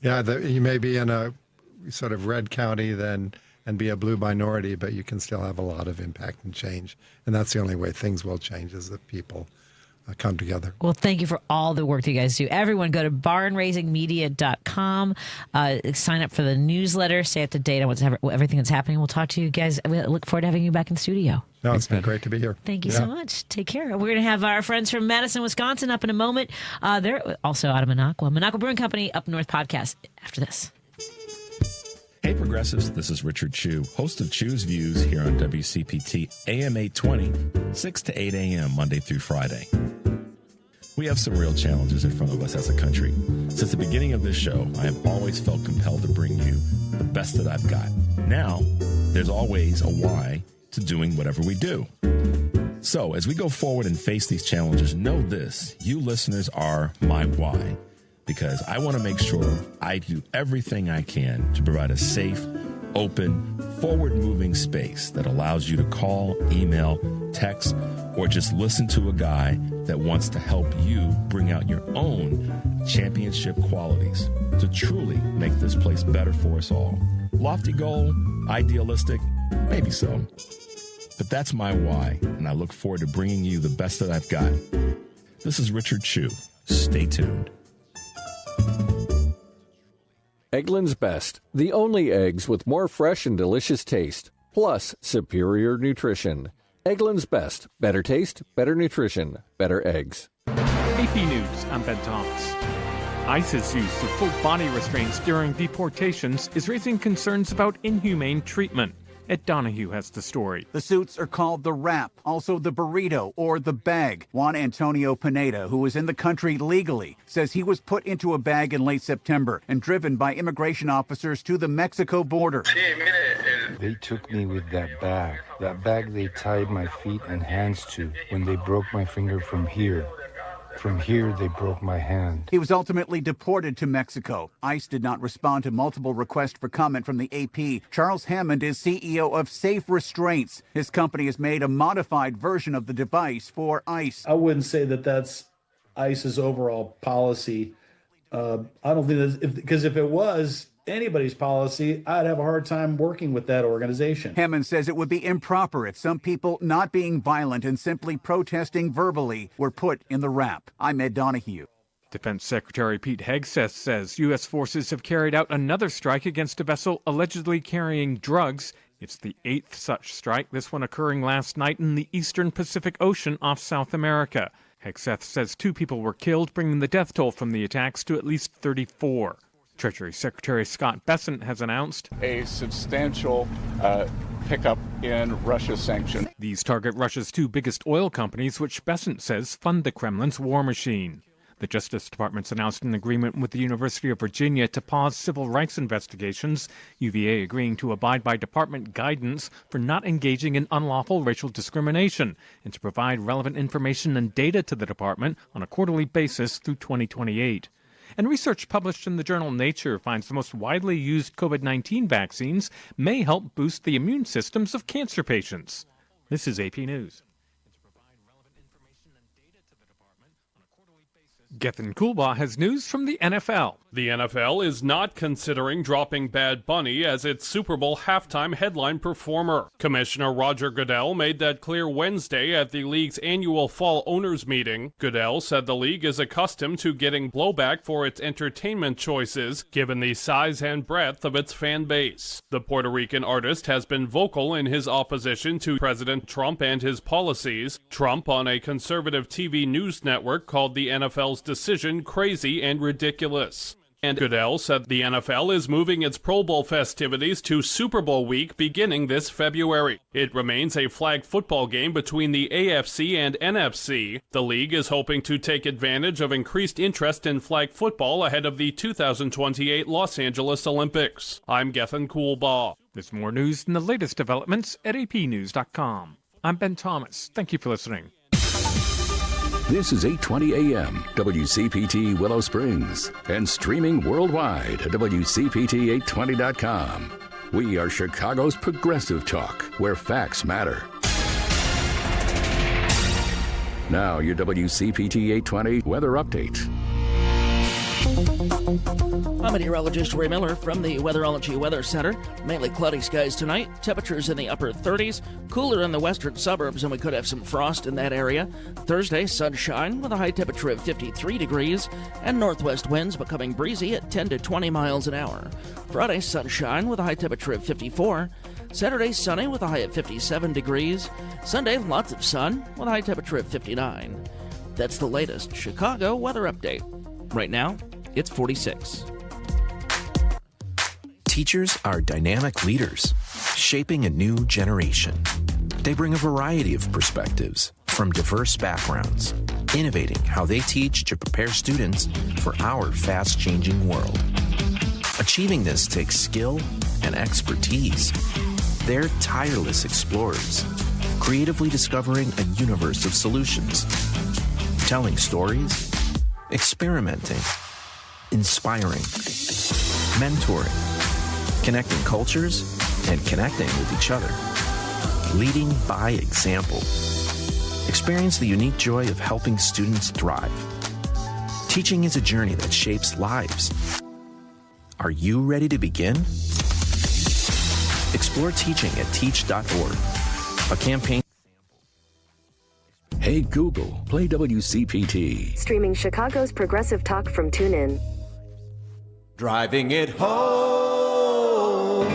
Yeah, you may be in a sort of red county and be a blue minority, but you can still have a lot of impact and change. And that's the only way things will change, is that people come together. Well, thank you for all the work that you guys do. Everyone, go to barnraisingmedia.com. Sign up for the newsletter. Stay up to date on everything that's happening. We'll talk to you guys. We look forward to having you back in the studio. No, it's been great to be here. Thank you so much. Take care. We're going to have our friends from Madison, Wisconsin up in a moment. They're also out of Minocqua Brewing Company up north podcast after this. Hey, Progressives, this is Richard Chew, host of Chew's Views here on WCPT AM 820, 6 to 8 a.m. Monday through Friday. We have some real challenges in front of us as a country. Since the beginning of this show, I have always felt compelled to bring you the best that I've got. Now, there's always a why to doing whatever we do. So, as we go forward and face these challenges, know this: you listeners are my why. Because I want to make sure I do everything I can to provide a safe, open, forward-moving space that allows you to call, email, text, or just listen to a guy that wants to help you bring out your own championship qualities to truly make this place better for us all. Lofty goal, idealistic, maybe so. But that's my why, and I look forward to bringing you the best that I've got. This is Richard Chew. Stay tuned. Eggland's Best, the only eggs with more fresh and delicious taste, plus superior nutrition. Eggland's Best, better taste, better nutrition, better eggs. AP News, I'm Ben Thomas. ICE's use of full body restraints during deportations is raising concerns about inhumane treatment. Ed Donahue has the story. The suits are called the wrap, also the burrito or the bag. Juan Antonio Pineda, who was in the country legally, says he was put into a bag in late September and driven by immigration officers to the Mexico border. They took me with that bag they tied my feet and hands to when they broke my finger from here. From here, they broke my hand. He was ultimately deported to Mexico. ICE did not respond to multiple requests for comment from the AP. Charles Hammond is CEO of Safe Restraints. His company has made a modified version of the device for ICE. I wouldn't say that that's ICE's overall policy. I don't think that's, because if it was anybody's policy, I'd have a hard time working with that organization. Hammond says it would be improper if some people not being violent and simply protesting verbally were put in the rap. I'm Ed Donahue. Defense Secretary Pete Hegseth says U.S. forces have carried out another strike against a vessel allegedly carrying drugs. It's the 8th such strike, this one occurring last night in the eastern Pacific Ocean off South America. Hegseth says 2 people were killed, bringing the death toll from the attacks to at least 34. Treasury Secretary Scott Bessent has announced a substantial pickup in Russia's sanctions. These target Russia's 2 biggest oil companies, which Bessent says fund the Kremlin's war machine. The Justice Department's announced an agreement with the University of Virginia to pause civil rights investigations, UVA agreeing to abide by department guidance for not engaging in unlawful racial discrimination and to provide relevant information and data to the department on a quarterly basis through 2028. And research published in the journal Nature finds the most widely used COVID-19 vaccines may help boost the immune systems of cancer patients. This is AP News. Gethin Coolbaugh has news from the NFL. The NFL is not considering dropping Bad Bunny as its Super Bowl halftime headline performer. Commissioner Roger Goodell made that clear Wednesday at the league's annual fall owners meeting. Goodell said the league is accustomed to getting blowback for its entertainment choices, given the size and breadth of its fan base. The Puerto Rican artist has been vocal in his opposition to President Trump and his policies. Trump, on a conservative TV news network, called the NFL's decision crazy and ridiculous. And Goodell said the NFL is moving its Pro Bowl festivities to Super Bowl week beginning this February. It remains a flag football game between the AFC and NFC. The league is hoping to take advantage of increased interest in flag football ahead of the 2028 Los Angeles Olympics. I'm Gethin Coolbaugh. There's more news and the latest developments at apnews.com. I'm Ben Thomas. Thank you for listening. This is 820 AM, WCPT Willow Springs, and streaming worldwide at WCPT820.com. We are Chicago's progressive talk, where facts matter. Now, your WCPT 820 weather update. I'm meteorologist Ray Miller from the Weatherology Weather Center. Mainly cloudy skies tonight. Temperatures in the upper 30s. Cooler in the western suburbs, and we could have some frost in that area. Thursday, sunshine with a high temperature of 53 degrees. And northwest winds becoming breezy at 10 to 20 miles an hour. Friday, sunshine with a high temperature of 54. Saturday, sunny with a high of 57 degrees. Sunday, lots of sun with a high temperature of 59. That's the latest Chicago weather update. Right now, it's 46. Teachers are dynamic leaders, shaping a new generation. They bring a variety of perspectives from diverse backgrounds, innovating how they teach to prepare students for our fast-changing world. Achieving this takes skill and expertise. They're tireless explorers, creatively discovering a universe of solutions, telling stories, experimenting, inspiring, mentoring, connecting cultures, and connecting with each other. Leading by example. Experience the unique joy of helping students thrive. Teaching is a journey that shapes lives. Are you ready to begin? Explore teaching at teach.org. A campaign. Hey Google, play WCPT. Streaming Chicago's progressive talk from TuneIn. Driving it home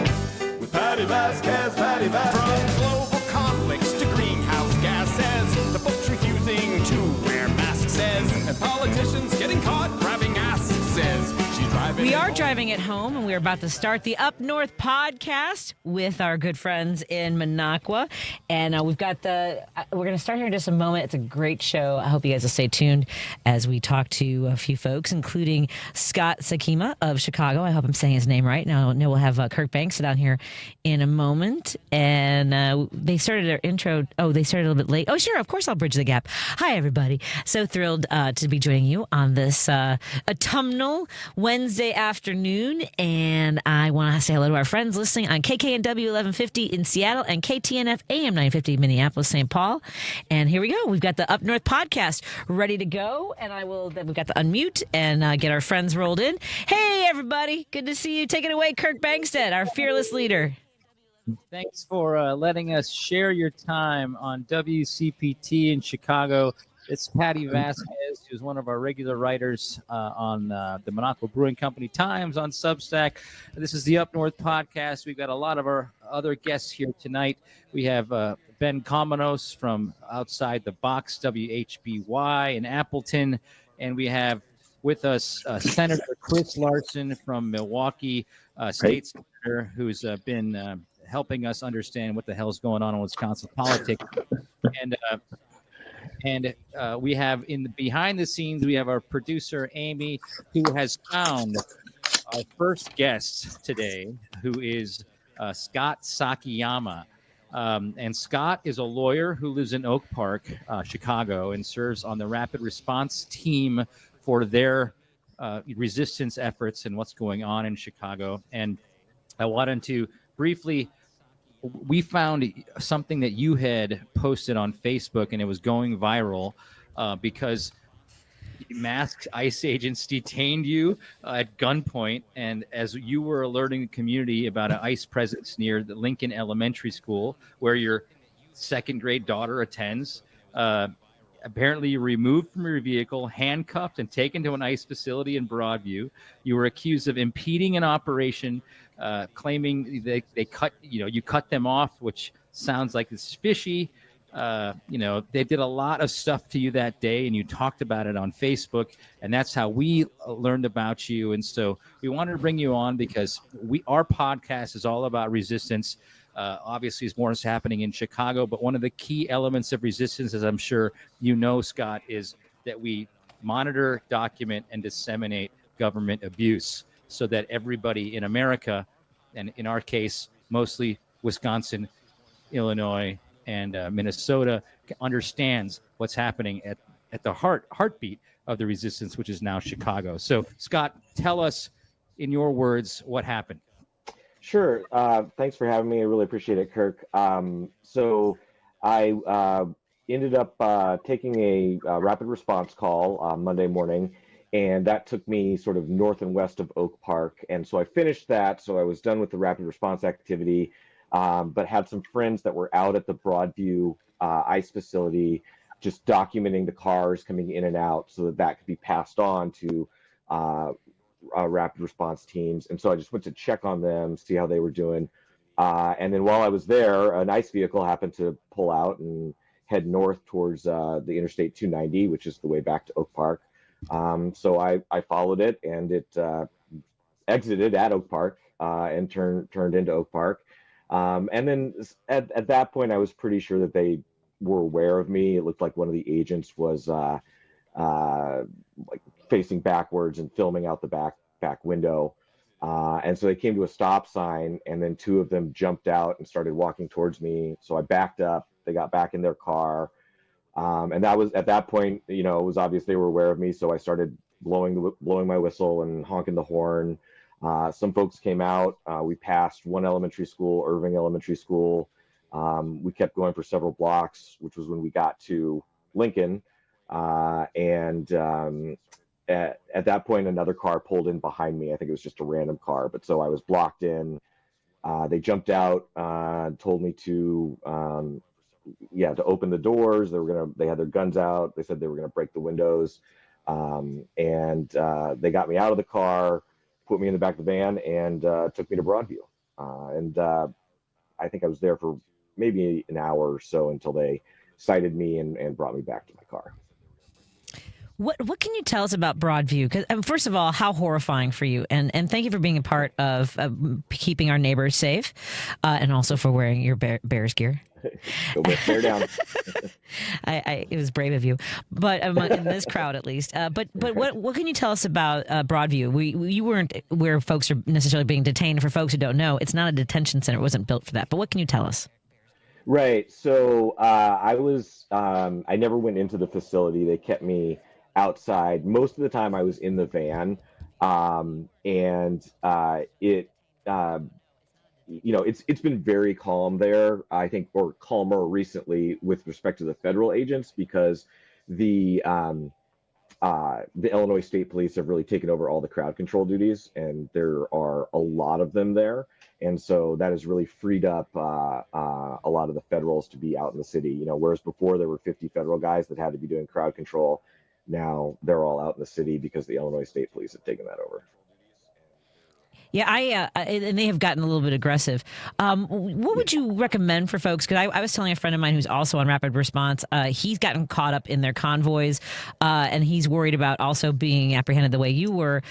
with Patti Vasquez, Patti Vasquez. From global conflicts to greenhouse gases, the folks refusing to wear masks says, and politicians getting caught grabbing ass says. She's driving. We are are driving at home, and we're about to start the Up North podcast with our good friends in Minocqua. And we're going to start here in just a moment. It's a great show. I hope you guys will stay tuned as we talk to a few folks, including Scott Sakima of Chicago. I hope I'm saying his name right. Now, we'll have Kirk Bangstad down here in a moment. And they started their intro. Oh, they started a little bit late. Oh, sure. Of course, I'll bridge the gap. Hi, everybody. So thrilled to be joining you on this autumnal Wednesday afternoon. And I want to say hello to our friends listening on KKNW 1150 in Seattle and KTNF AM 950 Minneapolis, St. Paul. And here we go. We've got the Up North podcast ready to go. And we've got the unmute and get our friends rolled in. Hey, everybody. Good to see you. Take it away, Kirk Bangstad, our fearless leader. Thanks for letting us share your time on WCPT in Chicago. It's Patti Vasquez, who's one of our regular writers on the Minocqua Brewing Company Times on Substack. This is the Up North podcast. We've got a lot of our other guests here tonight. We have Ben Cominos from Outside the Box, WHBY in Appleton. And we have with us Senator Chris Larson from Milwaukee, State Senator, who's been helping us understand what the hell's going on in Wisconsin politics. And we have behind the scenes, we have our producer, Amy, who has found our first guest today, who is Scott Sakiyama. And Scott is a lawyer who lives in Oak Park, Chicago, and serves on the rapid response team for their resistance efforts and what's going on in Chicago. And I wanted to briefly, we found something that you had posted on Facebook, and it was going viral because masked ICE agents detained you at gunpoint. And as you were alerting the community about an ICE presence near the Lincoln Elementary School, where your second grade daughter attends, apparently you were removed from your vehicle, handcuffed, and taken to an ICE facility in Broadview. You were accused of impeding an operation, claiming they cut, you cut them off, which sounds like it's fishy. They did a lot of stuff to you that day, and you talked about it on Facebook, and that's how we learned about you. And so we wanted to bring you on because our podcast is all about resistance. Obviously, it's more is happening in Chicago, but one of the key elements of resistance, as I'm sure you know, Scott, is that we monitor, document, and disseminate government abuse so that everybody in America, and in our case, mostly Wisconsin, Illinois, and Minnesota, understands what's happening at the heartbeat of the resistance, which is now Chicago. So, Scott, tell us in your words what happened. Sure. Thanks for having me. I really appreciate it, Kirk. So I ended up taking a rapid response call Monday morning, and that took me sort of north and west of Oak Park. And so I finished that. So I was done with the rapid response activity, but had some friends that were out at the Broadview ICE facility just documenting the cars coming in and out so that could be passed on to rapid response teams. And so I just went to check on them, see how they were doing. And then while I was there, an ICE vehicle happened to pull out and head north towards the Interstate 290, which is the way back to Oak Park. So I followed it, and it exited at Oak Park and turned into Oak Park. And then at that point, I was pretty sure that they were aware of me. It looked like one of the agents was like facing backwards and filming out the back window. And so they came to a stop sign, and then two of them jumped out and started walking towards me. So I backed up. They got back in their car. And that was at that point, it was obvious they were aware of me. So I started blowing my whistle and honking the horn. Some folks came out. We passed one elementary school, Irving Elementary School. We kept going for several blocks, which was when we got to Lincoln. At that point, another car pulled in behind me. I think it was just a random car, but so I was blocked in. They jumped out, told me to open the doors. They had their guns out. They said they were gonna break the windows. They got me out of the car, put me in the back of the van, and took me to Broadview. I think I was there for maybe an hour or so until they cited me and brought me back to my car. What can you tell us about Broadview? Because first of all, how horrifying for you, and thank you for being a part of keeping our neighbors safe, and also for wearing your Bears gear. Go bear down. It was brave of you, but in this crowd at least. But what can you tell us about Broadview? You weren't where folks are necessarily being detained. For folks who don't know, it's not a detention center. It wasn't built for that. But what can you tell us? Right. So I never went into the facility. They kept me outside. Most of the time I was in the van. It's been very calm there, I think, or calmer recently with respect to the federal agents, because the Illinois State Police have really taken over all the crowd control duties, and there are a lot of them there. And so that has really freed up a lot of the federals to be out in the city. Whereas before there were 50 federal guys that had to be doing crowd control, now they're all out in the city because the Illinois State Police have taken that over. Yeah, and they have gotten a little bit aggressive. What would you recommend for folks? Because I was telling a friend of mine who's also on rapid response, he's gotten caught up in their convoys, and he's worried about also being apprehended the way you were.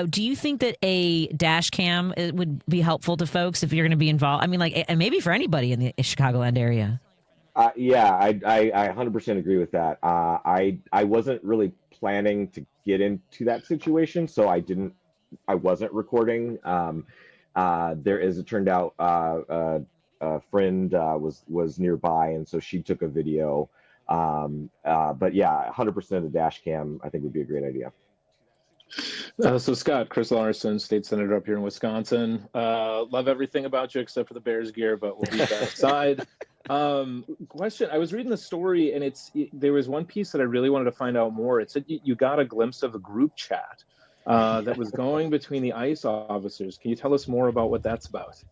Do you think that a dash cam would be helpful to folks if you're going to be involved? I mean, and maybe for anybody in the Chicagoland area. Yeah, I 100% agree with that. I wasn't really planning to get into that situation, so I wasn't recording. There, as it turned out, a friend was nearby, and so she took a video. But yeah, 100% of the dash cam I think would be a great idea. So Scott, Chris Larson, state senator up here in Wisconsin. Love everything about you except for the Bears gear, but we'll leave that aside. Question: I was reading the story, and there was one piece that I really wanted to find out more. It said you got a glimpse of a group chat that was going between the ICE officers. Can you tell us more about what that's about?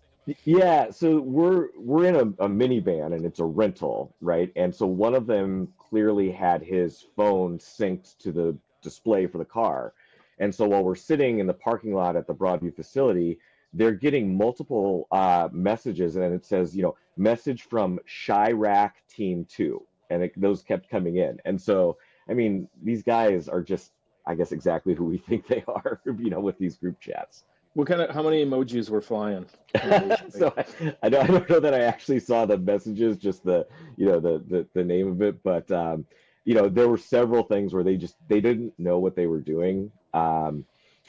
Yeah, so we're in a minivan, and it's a rental, right? And so one of them clearly had his phone synced to the display for the car. And so while we're sitting in the parking lot at the Broadview facility, they're getting multiple messages, and it says, message from Chirac Team 2, and those kept coming in. And so, I mean, these guys are just, I guess, exactly who we think they are, with these group chats. How many emojis were flying? So I don't know that I actually saw the messages, just the name of it, but there were several things where they didn't know what they were doing.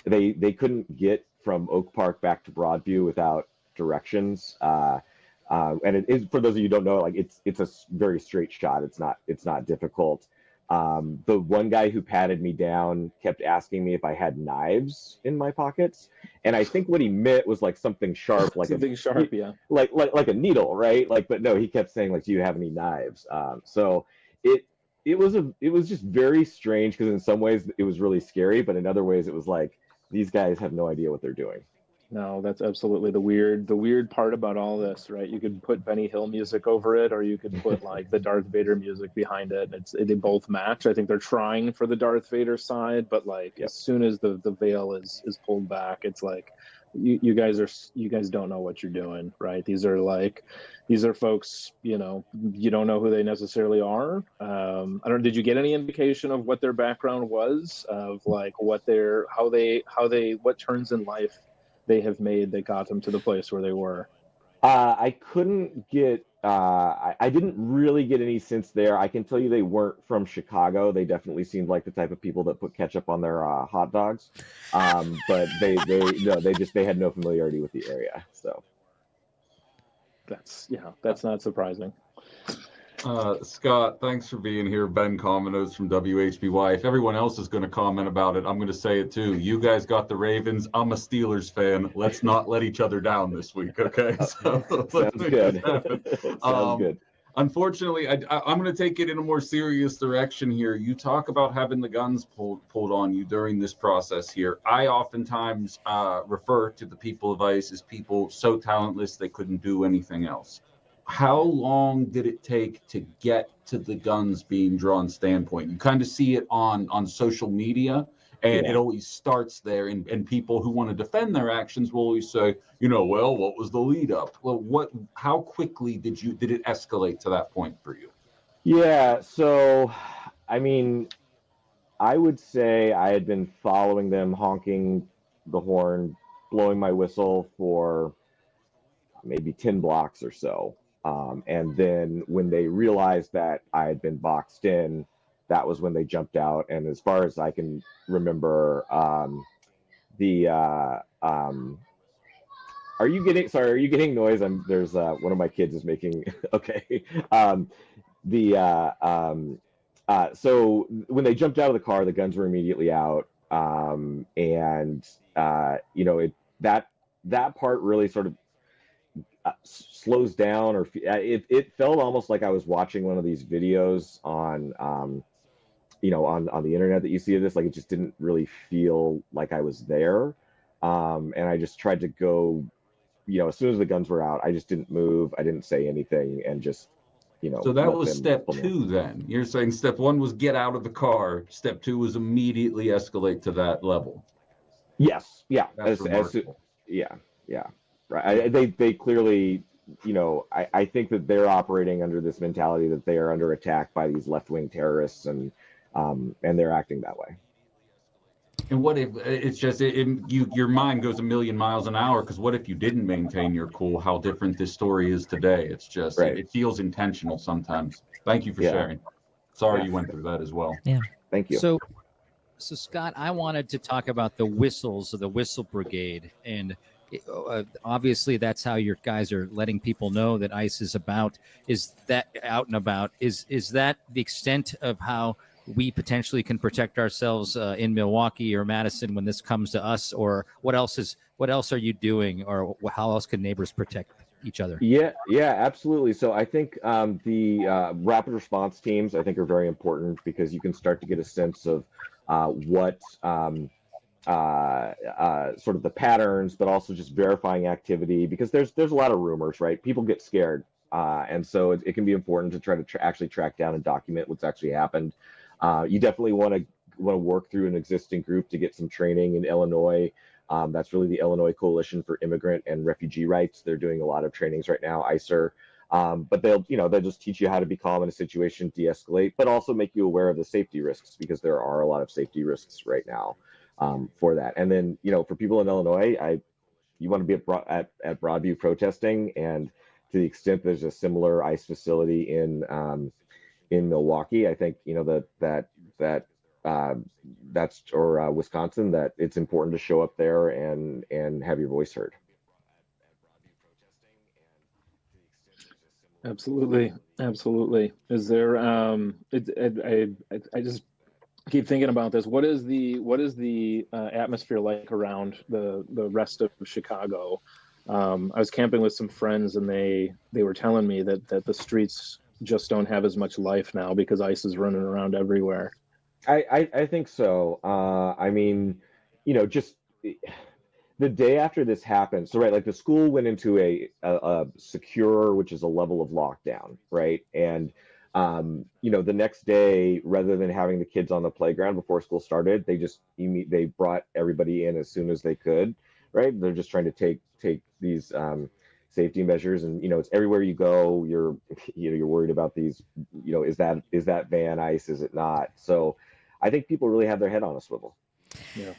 They couldn't get from Oak Park back to Broadview without directions. And it is, for those of you who don't know, it's a very straight shot. It's not difficult. The one guy who patted me down kept asking me if I had knives in my pockets, and I think what he meant was something sharp, like yeah, like a needle, right? But no, he kept saying do you have any knives? So it was just very strange, because in some ways it was really scary, but in other ways it was these guys have no idea what they're doing. No, that's absolutely the weird part about all this, right? You could put Benny Hill music over it, or you could put the Darth Vader music behind it. They both match. I think they're trying for the Darth Vader side, but as soon as the veil is pulled back, it's you guys don't know what you're doing, right? These are folks, you don't know who they necessarily are. I don't know, did you get any indication of what their background was, of what turns in life they have made that got them to the place where they were? I couldn't get, I didn't really get any sense there. I can tell you they weren't from Chicago. They definitely seemed like the type of people that put ketchup on their hot dogs. But they had no familiarity with the area. So that's not surprising. Scott, thanks for being here. Ben Cominos from WHBY. If everyone else is going to comment about it, I'm going to say it too. You guys got the Ravens. I'm a Steelers fan. Let's not let each other down this week, okay? So sounds good. Sounds good. Unfortunately, I'm going to take it in a more serious direction here. You talk about having the guns pulled on you during this process here. I oftentimes refer to the people of ICE as people so talentless they couldn't do anything else. How long did it take to get to the guns being drawn standpoint? You kind of see it on social media, and it always starts there. And people who want to defend their actions will always say, well, what was the lead up? Well, how quickly did it escalate to that point for you? Yeah. So, I mean, I would say I had been following them, honking the horn, blowing my whistle for maybe 10 blocks or so. And then when they realized that I had been boxed in, that was when they jumped out. And as far as I can remember, are you getting noise? There's one of my kids is making, okay. So when they jumped out of the car, the guns were immediately out. That part really sort of slows down, or it felt almost like I was watching one of these videos on the internet that you see of this. Like, it just didn't really feel like I was there. And I just tried to go, as soon as the guns were out, I just didn't move. I didn't say anything, and just, So that was step 2 then. You're saying step 1 was get out of the car. Step 2 was immediately escalate to that level. Yes. Yeah. That's remarkable. Yeah. Right. They clearly, I think that they're operating under this mentality that they are under attack by these left-wing terrorists, and they're acting that way. And what if it's just your mind goes a million miles an hour? Because what if you didn't maintain your cool? How different this story is today. It's just it feels intentional sometimes. Thank you for sharing. Sorry you went through that as well. Yeah. Thank you. So Scott, I wanted to talk about the whistles of the Whistle Brigade, and obviously that's how your guys are letting people know that ICE is out and about. Is that the extent of how we potentially can protect ourselves in Milwaukee or Madison when this comes to us? Or what else are you doing, or how else can neighbors protect each other? Yeah, absolutely. So I think the rapid response teams, I think, are very important, because you can start to get a sense of what sort of the patterns, but also just verifying activity, because there's a lot of rumors, right? People get scared. And so it can be important to try to actually track down and document what's actually happened. You definitely want to work through an existing group to get some training in Illinois. That's really the Illinois Coalition for Immigrant and Refugee Rights. They're doing a lot of trainings right now, ICER. But they'll just teach you how to be calm in a situation, de-escalate, but also make you aware of the safety risks, because there are a lot of safety risks right now for that. And then, for people in Illinois, you want to be at Broadview protesting, and to the extent there's a similar ICE facility in Milwaukee, I think that's Wisconsin, that it's important to show up there and have your voice heard. Absolutely. Is there? I just keep thinking about this. What is the atmosphere like around the rest of Chicago? I was camping with some friends, and they were telling me that the streets just don't have as much life now because ICE is running around everywhere. I think so. Just the day after this happened. So, right, like the school went into a secure, which is a level of lockdown, right? And, the next day, rather than having the kids on the playground before school started, they brought everybody in as soon as they could, right? They're just trying to take these safety measures, and it's everywhere you go, you're worried about these, is that van ICE, is it not? So I think people really have their head on a swivel. Yeah.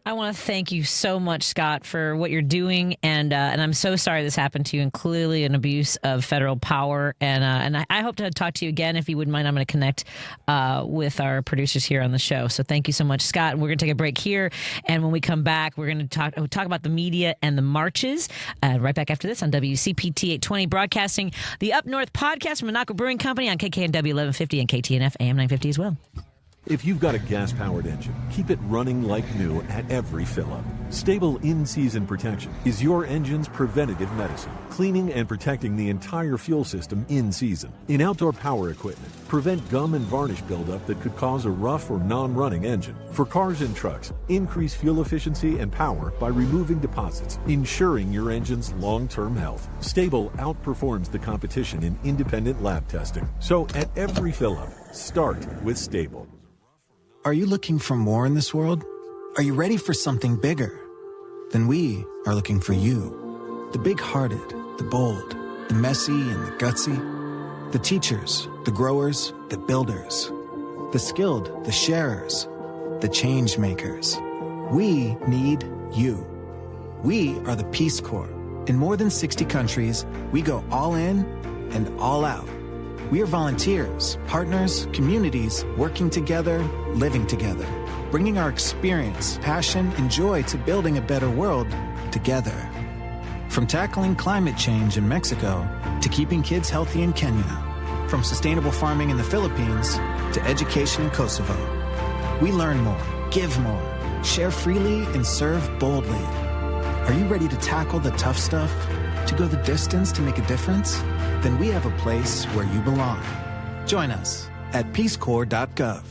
I want to thank you so much, Scott, for what you're doing, and I'm so sorry this happened to you, and clearly an abuse of federal power. And I hope to talk to you again. If you wouldn't mind, I'm going to connect with our producers here on the show. So thank you so much, Scott. And we're going to take a break here, and when we come back, we're going to talk about the media and the marches right back after this on WCPT 820, broadcasting the Up North podcast from Minocqua Brewing Company on KKNW 1150 and KTNF AM 950 as well. If you've got a gas-powered engine, keep it running like new at every fill-up. Stable in-season protection is your engine's preventative medicine, cleaning and protecting the entire fuel system in season. In outdoor power equipment, prevent gum and varnish buildup that could cause a rough or non-running engine. For cars and trucks, increase fuel efficiency and power by removing deposits, ensuring your engine's long-term health. Stable outperforms the competition in independent lab testing. So at every fill-up, start with Stable. Are you looking for more in this world? Are you ready for something bigger? Then we are looking for you. The big-hearted, the bold, the messy and the gutsy. The teachers, the growers, the builders. The skilled, the sharers. the change makers. We need you. We are the Peace Corps. In more than 60 countries, we go all in and all out. We are volunteers, partners, communities, working together, living together, bringing our experience, passion, and joy to building a better world together. From tackling climate change in Mexico to keeping kids healthy in Kenya, from sustainable farming in the Philippines to education in Kosovo. We learn more, give more, share freely, and serve boldly. Are you ready to tackle the tough stuff? To go the distance to make a difference? Then we have a place where you belong. Join us at peacecorps.gov.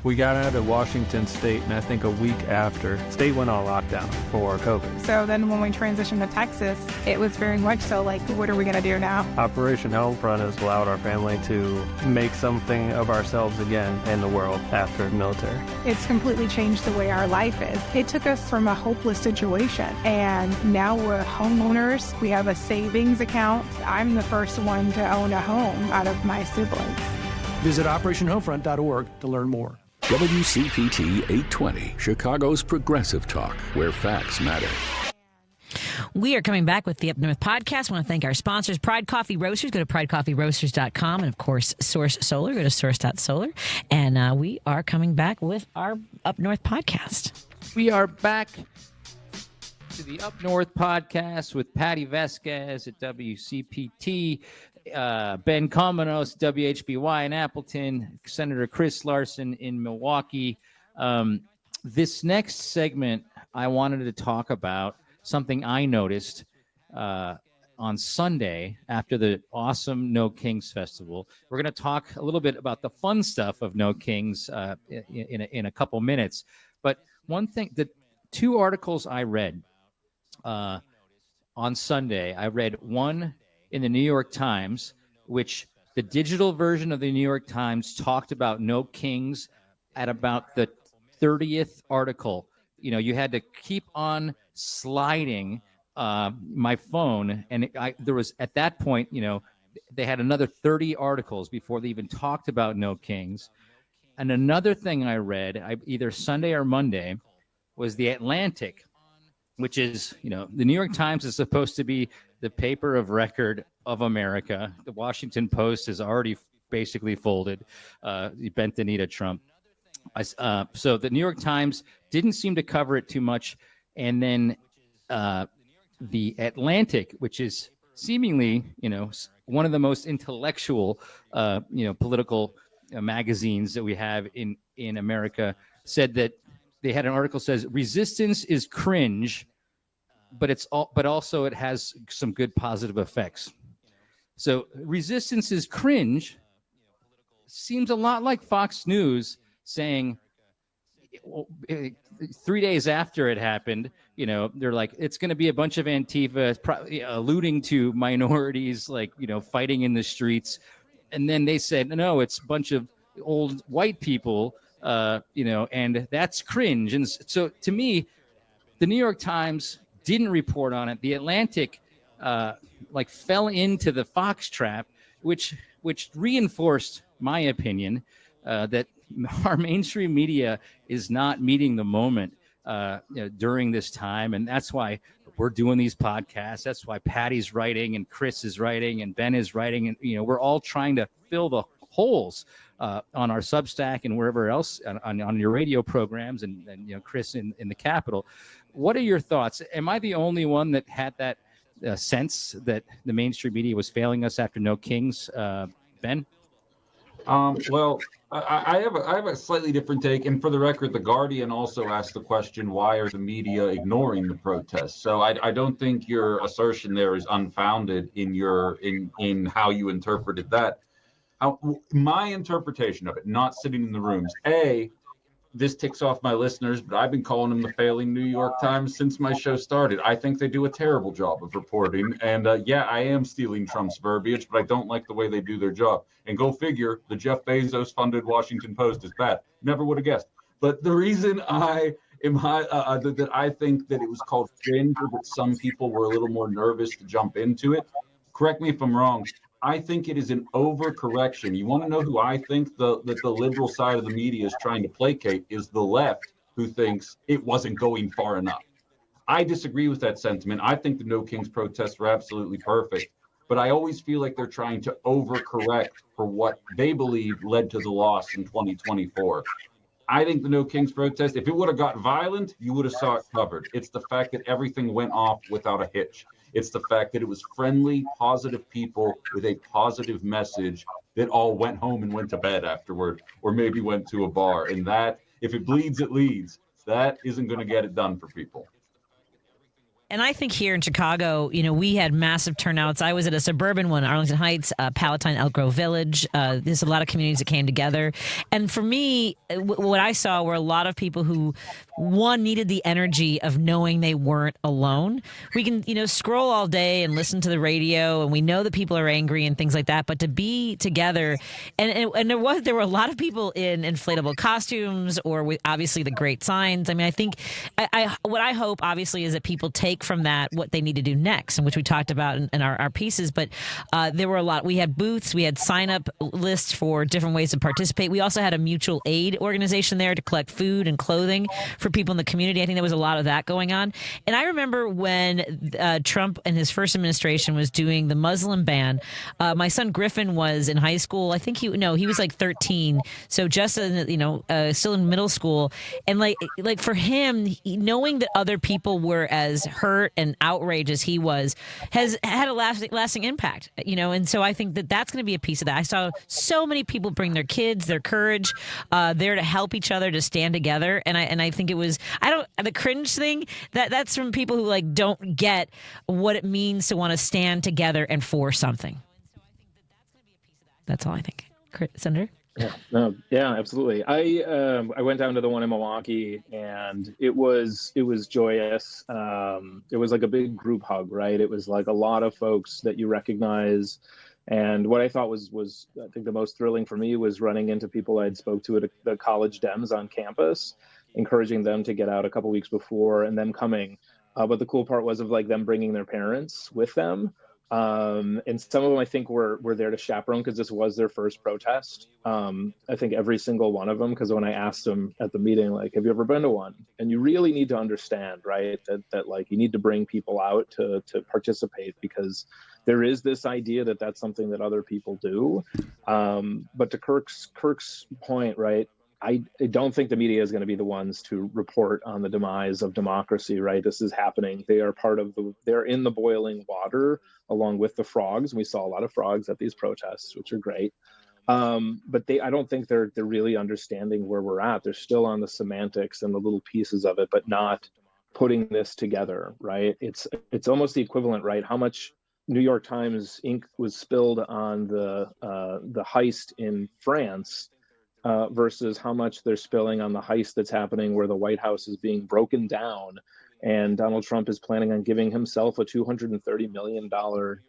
We got out of Washington State, and I think a week after, state went on lockdown for COVID. So then when we transitioned to Texas, it was very much so like, what are we going to do now? Operation Homefront has allowed our family to make something of ourselves again in the world after the military. It's completely changed the way our life is. It took us from a hopeless situation, and now we're homeowners. We have a savings account. I'm the first one to own a home out of my siblings. Visit OperationHomefront.org to learn more. WCPT 820, Chicago's Progressive Talk, where facts matter. We are coming back with the Up North podcast. I want to thank our sponsors, Pride Coffee Roasters. Go to pridecoffeeroasters.com. And, of course, Source Solar. Go to source.solar. And we are coming back with our Up North podcast. We are back to the Up North podcast with Patti Vasquez at WCPT. Ben Cominos, WHBY in Appleton, Senator Chris Larson in Milwaukee. This next segment, I wanted to talk about something I noticed on Sunday after the awesome No Kings Festival. We're going to talk a little bit about the fun stuff of No Kings in a couple minutes. But one thing, the two articles I read on Sunday, I read one in the New York Times, which the digital version of the New York Times talked about No Kings at about the 30th article. You know, you had to keep on sliding my phone. And there was, at that point, you know, they had another 30 articles before they even talked about No Kings. And another thing I read, either Sunday or Monday, was The Atlantic, which is, you know, the New York Times is supposed to be the paper of record of America. The Washington Post is already basically folded. He bent the knee to Trump. So the New York Times didn't seem to cover it too much. And then the Atlantic, which is seemingly, you know, one of the most intellectual, you know, political magazines that we have in America, said that they had an article that says resistance is cringe, but also it has some good positive effects. So resistance is cringe seems a lot like Fox News saying 3 days after it happened, you know, they're like, it's going to be a bunch of Antifa alluding to minorities, like, you know, fighting in the streets. And then they said, no, it's a bunch of old white people, you know, and that's cringe. And so to me, the New York Times didn't report on it. The Atlantic like fell into the Fox trap, which reinforced my opinion that our mainstream media is not meeting the moment you know, during this time. And that's why we're doing these podcasts. That's why Patty's writing and Chris is writing and Ben is writing. And, you know, we're all trying to fill the holes on our Substack and wherever else on your radio programs and you know, Chris in the Capitol. What are your thoughts? Am I the only one that had that sense that the mainstream media was failing us after No Kings, Ben? Well, I have a slightly different take. And for the record, The Guardian also asked the question, why are the media ignoring the protests? So I don't think your assertion there is unfounded in how you interpreted that. My interpretation of it, not sitting in the rooms, this ticks off my listeners, but I've been calling them the failing New York Times since my show started. I think they do a terrible job of reporting. And yeah, I am stealing Trump's verbiage, but I don't like the way they do their job. And go figure, the Jeff Bezos funded Washington Post is bad. Never would have guessed. But the reason I am that I think that it was called cringe, or that some people were a little more nervous to jump into it, correct me if I'm wrong, I think it is an overcorrection. You want to know who I think that the liberal side of the media is trying to placate is the left, who thinks it wasn't going far enough. I disagree with that sentiment. I think the No Kings protests were absolutely perfect, but I always feel like they're trying to overcorrect for what they believe led to the loss in 2024. I think the No Kings protest, if it would have got violent, you would have saw it covered. It's the fact that everything went off without a hitch. It's the fact that it was friendly, positive people with a positive message that all went home and went to bed afterward, or maybe went to a bar. And that, if it bleeds, it leads. That isn't going to get it done for people. And I think here in Chicago, we had massive turnouts. I was at a suburban one, Arlington Heights, Palatine, Elk Grove Village. There's a lot of communities that came together. And for me, what I saw were a lot of people who, one, needed the energy of knowing they weren't alone. We can, scroll all day and listen to the radio, and we know that people are angry and things like that. But to be together, and there were a lot of people in inflatable costumes or with obviously the great signs. I mean, I think what I hope obviously is that people take from that what they need to do next, and which we talked about in our pieces. But there were a lot. We had booths, we had sign-up lists for different ways to participate. We also had a mutual aid organization there to collect food and clothing for people in the community. I think there was a lot of that going on. And I remember when Trump and his first administration was doing the Muslim ban, my son Griffin was in high school. I think he was like 13, so just still in middle school. And like for him, knowing that other people were as hurt and outraged as he was has had a lasting impact, and so I think that that's going to be a piece of that. I saw so many people bring their kids, their courage, there to help each other, to stand together, and I think it was the cringe thing that's from people who don't get what it means to want to stand together and for something. That's all I think. Senator? Yeah, absolutely. I went down to the one in Milwaukee, and it was joyous. It was like a big group hug, right? It was like a lot of folks that you recognize. And what I thought was I think the most thrilling for me was running into people I'd spoke to at the college Dems on campus, encouraging them to get out a couple weeks before and them coming. But the cool part was of them bringing their parents with them. And some of them I think were there to chaperone because this was their first protest. I think every single one of them, because when I asked them at the meeting, have you ever been to one? And you really need to understand, right, that you need to bring people out to participate, because there is this idea that that's something that other people do. But to Kirk's point, right, I don't think the media is going to be the ones to report on the demise of democracy, right? This is happening. They are they're in the boiling water along with the frogs. We saw a lot of frogs at these protests, which are great. But I don't think they're really understanding where we're at. They're still on the semantics and the little pieces of it, but not putting this together, right? It's almost the equivalent, right? How much New York Times ink was spilled on the heist in France versus how much they're spilling on the heist that's happening where the White House is being broken down and Donald Trump is planning on giving himself a $230 million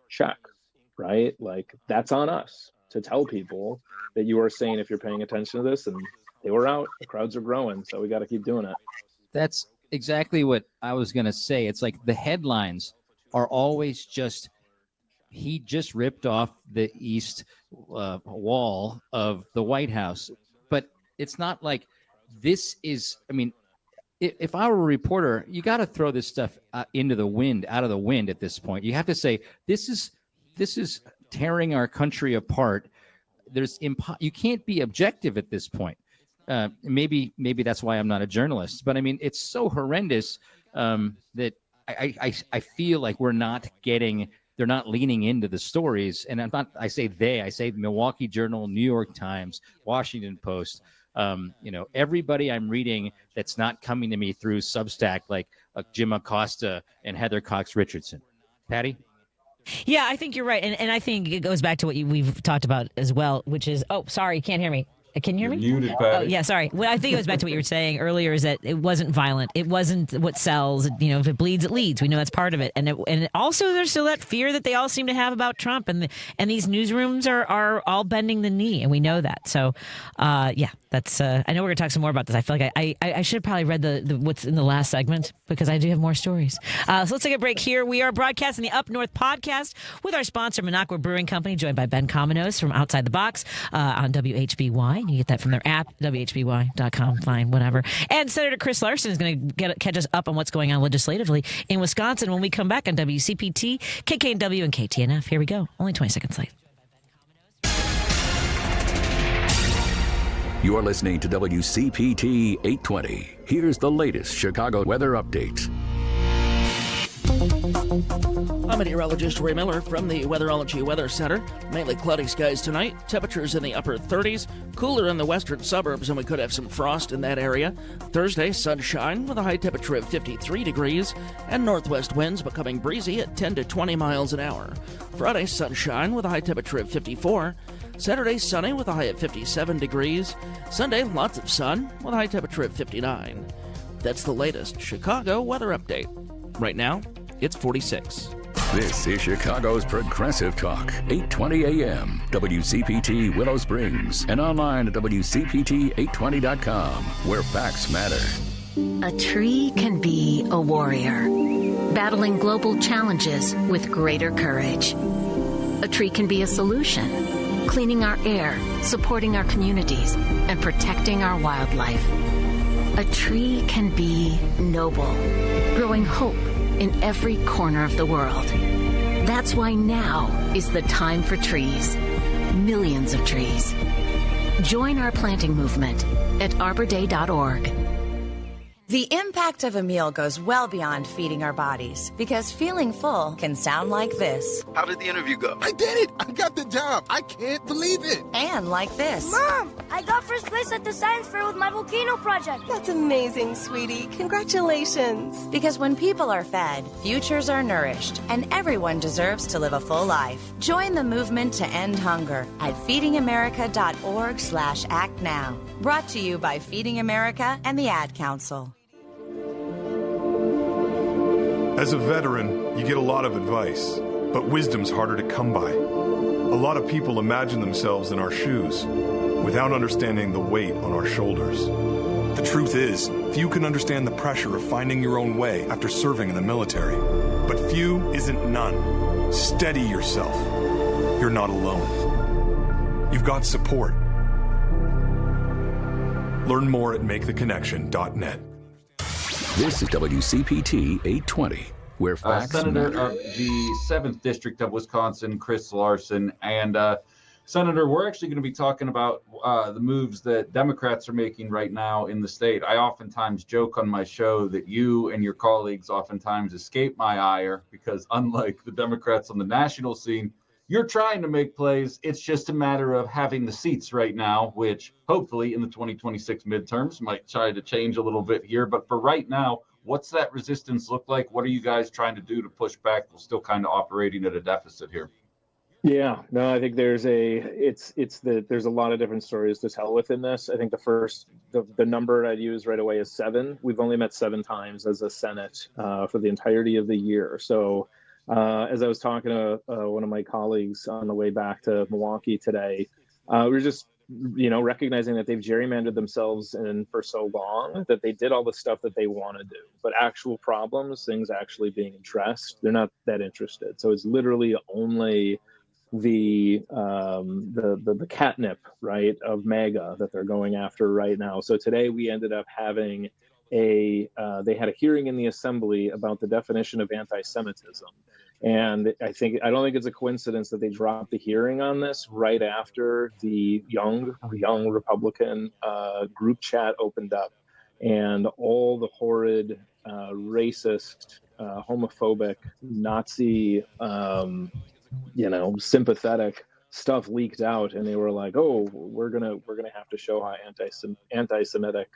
check, right? That's on us to tell people that you are saying if you're paying attention to this, and they were out, the crowds are growing, so we got to keep doing it. That's exactly what I was going to say. It's like the headlines are always just, he just ripped off the east wall of the White House. But it's not like this is, if I were a reporter, you got to throw this stuff out of the wind at this point. You have to say, this is tearing our country apart. You can't be objective at this point. Maybe that's why I'm not a journalist, but it's so horrendous that I feel like they're not leaning into the stories. And I say the Milwaukee Journal, New York Times, Washington Post, everybody I'm reading that's not coming to me through Substack, like Jim Acosta and Heather Cox Richardson. Patty? Yeah, I think you're right. And I think it goes back to what we've talked about as well, which is, oh, sorry, you can't hear me. Can you hear me? You're muted, Oh, Patty. yeah, sorry. Well, I think it goes back to what you were saying earlier, is that it wasn't violent. It wasn't what sells. You know, if it bleeds, it leads. We know that's part of it. And also there's still that fear that they all seem to have about Trump. And these newsrooms are all bending the knee, and we know that. So, yeah, that's. I know we're going to talk some more about this. I feel like I should have probably read the what's in the last segment, because I do have more stories. So let's take a break here. We are broadcasting the Up North podcast with our sponsor, Minocqua Brewing Company, joined by Ben Cominos from Outside the Box on WHBY. You get that from their app, WHBY.com, fine, whatever. And Senator Chris Larson is going to catch us up on what's going on legislatively in Wisconsin when we come back on WCPT, KKNW, and KTNF. Here we go. Only 20 seconds late. You're listening to WCPT 820. Here's the latest Chicago weather update. I'm meteorologist Ray Miller from the Weatherology Weather Center. Mainly cloudy skies tonight. Temperatures in the upper 30s. Cooler in the western suburbs, and we could have some frost in that area. Thursday, sunshine with a high temperature of 53 degrees. And northwest winds becoming breezy at 10 to 20 miles an hour. Friday, sunshine with a high temperature of 54. Saturday, sunny with a high of 57 degrees. Sunday, lots of sun with a high temperature of 59. That's the latest Chicago weather update. Right now, it's 46. This is Chicago's Progressive Talk, 820 AM, WCPT Willow Springs, and online at WCPT820.com, where facts matter. A tree can be a warrior, battling global challenges with greater courage. A tree can be a solution, cleaning our air, supporting our communities, and protecting our wildlife. A tree can be noble, growing hope in every corner of the world. That's why now is the time for trees. Millions of trees. Join our planting movement at arborday.org. The impact of a meal goes well beyond feeding our bodies, because feeling full can sound like this. How did the interview go? I did it! I got the job! I can't believe it! And like this. Mom, I got first place at the science fair with my volcano project. That's amazing, sweetie. Congratulations. Because when people are fed, futures are nourished, and everyone deserves to live a full life. Join the movement to end hunger at feedingamerica.org/act now. Brought to you by Feeding America and the Ad Council. As a veteran, you get a lot of advice, but wisdom's harder to come by. A lot of people imagine themselves in our shoes without understanding the weight on our shoulders. The truth is, few can understand the pressure of finding your own way after serving in the military. But few isn't none. Steady yourself. You're not alone. You've got support. Learn more at maketheconnection.net. This is WCPT 820, where facts Senator matter. of the 7th District of Wisconsin, Chris Larson. And Senator, we're actually going to be talking about the moves that Democrats are making right now in the state. I oftentimes joke on my show that you and your colleagues oftentimes escape my ire because, unlike the Democrats on the national scene, you're trying to make plays. It's just a matter of having the seats right now, which hopefully in the 2026 midterms might try to change a little bit here. But for right now, what's that resistance look like? What are you guys trying to do to push back? We're still kind of operating at a deficit here. Yeah, no, I think there's a lot of different stories to tell within this. I think the number I'd use right away is 7. We've only met 7 times as a Senate for the entirety of the year. So as I was talking to one of my colleagues on the way back to Milwaukee today, we were just, recognizing that they've gerrymandered themselves in for so long that they did all the stuff that they want to do, but actual problems, things actually being addressed, they're not that interested. So it's literally only the catnip, right, of MAGA that they're going after right now. So today we ended up having they had a hearing in the assembly about the definition of anti-Semitism. And I don't think it's a coincidence that they dropped the hearing on this right after the young Republican group chat opened up, and all the horrid, racist, homophobic, Nazi, sympathetic stuff leaked out, and they were like, "Oh, we're gonna have to show how anti-Semitic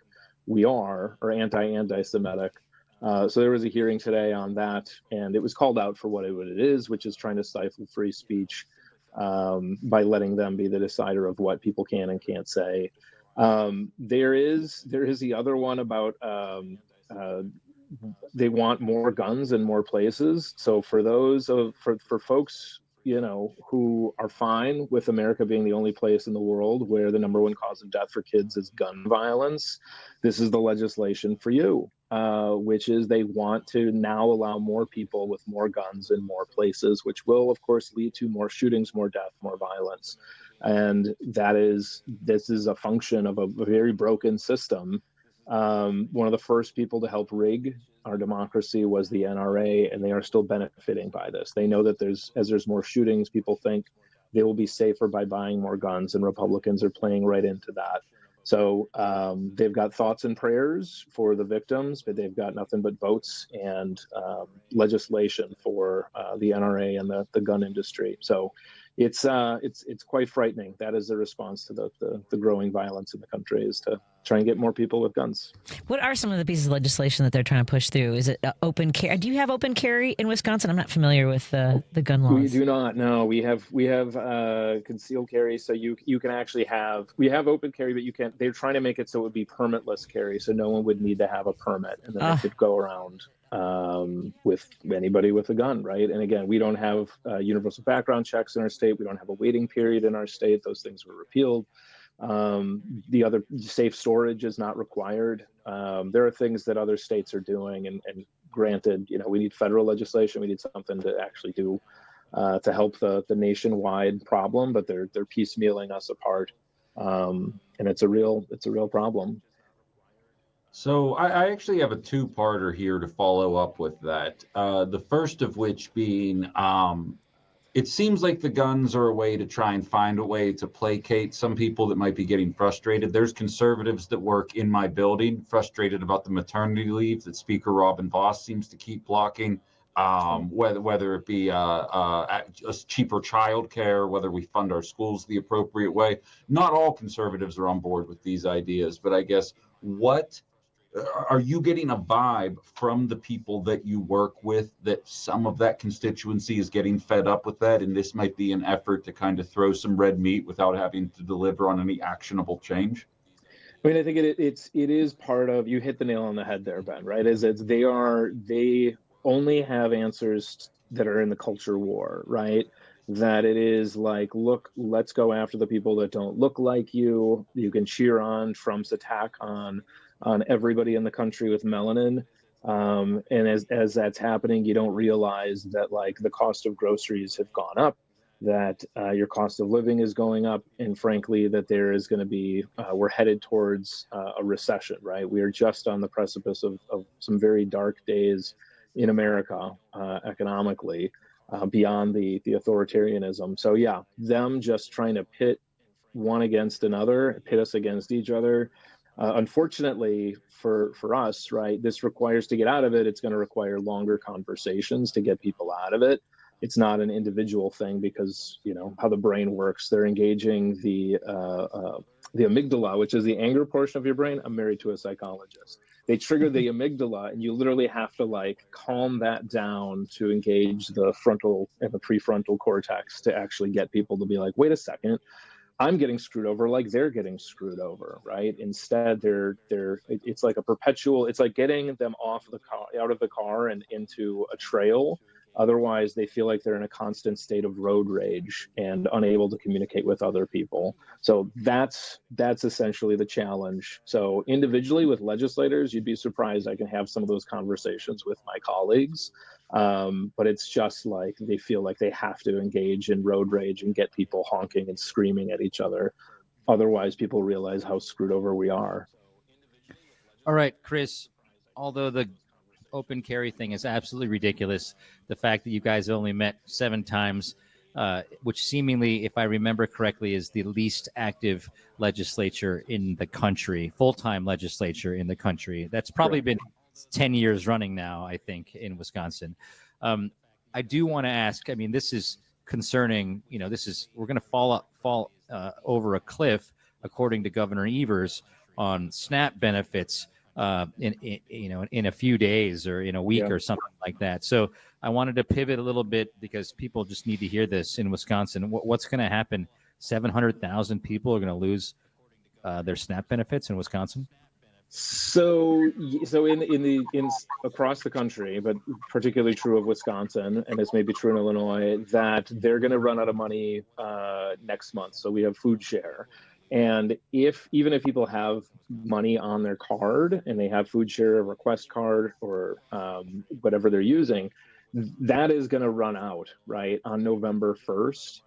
we are, or anti-Semitic." So there was a hearing today on that, and it was called out for what it is, which is trying to stifle free speech. by letting them be the decider of what people can and can't say. There is the other one about they want more guns in more places. So for folks, who are fine with America being the only place in the world where the number one cause of death for kids is gun violence, this is the legislation for you, which is they want to now allow more people with more guns in more places, which will, of course, lead to more shootings, more death, more violence. And this is a function of a very broken system. One of the first people to help rig our democracy was the NRA, and they are still benefiting by this. They know that as there's more shootings, people think they will be safer by buying more guns, and Republicans are playing right into that. So they've got thoughts and prayers for the victims, but they've got nothing but votes and legislation for the NRA and the gun industry. So it's quite frightening. That is the response to the growing violence in the country, is to try and get more people with guns. What are some of the pieces of legislation that they're trying to push through? Is it open carry? Do you have open carry in Wisconsin? I'm not familiar with the gun laws. We do not. No, we have concealed carry. So you can actually we have open carry, but you can't. They're trying to make it so it would be permitless carry, so no one would need to have a permit, and then they could go around with anybody with a gun, right? And again, we don't have universal background checks in our state. We don't have a waiting period in our state. Those things were repealed. The other safe storage is not required. There are things that other states are doing, and granted, we need federal legislation. We need something to actually do to help the nationwide problem, but they're piecemealing us apart, and it's a real problem. So I actually have a two-parter here to follow up with that. The first of which being, it seems like the guns are a way to try and find a way to placate some people that might be getting frustrated. There's conservatives that work in my building frustrated about the maternity leave that Speaker Robin Vos seems to keep blocking, whether it be a cheaper childcare, whether we fund our schools the appropriate way. Not all conservatives are on board with these ideas, but I guess are you getting a vibe from the people that you work with that some of that constituency is getting fed up with that, and this might be an effort to kind of throw some red meat without having to deliver on any actionable change? I mean, I think it is part of, you hit the nail on the head there, Ben, right? They only have answers that are in the culture war, right? That it is like, look, let's go after the people that don't look like you. You can cheer on Trump's attack on everybody in the country with melanin. And as that's happening, you don't realize that like the cost of groceries have gone up, that your cost of living is going up, and frankly, that there is going to be, we're headed towards a recession, right? We are just on the precipice of some very dark days in America economically, beyond the authoritarianism. So yeah, them just trying to pit one against another, pit us against each other. Unfortunately for us, right, this requires, to get out of it, it's going to require longer conversations to get people out of it. It's not an individual thing because, how the brain works. They're engaging the amygdala, which is the anger portion of your brain. I'm married to a psychologist. They trigger the amygdala, and you literally have to like calm that down to engage the frontal and the prefrontal cortex to actually get people to be like, wait a second, I'm getting screwed over like they're getting screwed over, right? Instead, it's like a perpetual, it's like getting them out of the car and into a trail. Otherwise, they feel like they're in a constant state of road rage and unable to communicate with other people. So that's essentially the challenge. So individually with legislators, you'd be surprised I can have some of those conversations with my colleagues. But it's just like they feel like they have to engage in road rage and get people honking and screaming at each other. Otherwise, people realize how screwed over we are. All right, Chris, although the open carry thing is absolutely ridiculous, the fact that you guys only met 7 times, which seemingly, if I remember correctly, is the least active legislature in the country, full-time legislature in the country. That's probably been 10 years running now, I think, in Wisconsin. I do want to ask, I mean, this is concerning, we're going to fall over a cliff, according to Governor Evers, on SNAP benefits in a few days or in a week or something like that. So I wanted to pivot a little bit because people just need to hear this in Wisconsin. What's going to happen? 700,000 people are going to lose their SNAP benefits in Wisconsin. So in across the country, but particularly true of Wisconsin, and this may be true in Illinois, that they're going to run out of money next month. So we have food share, and even if people have money on their card and they have food share, a request card, or whatever they're using, that is going to run out right on November 1st.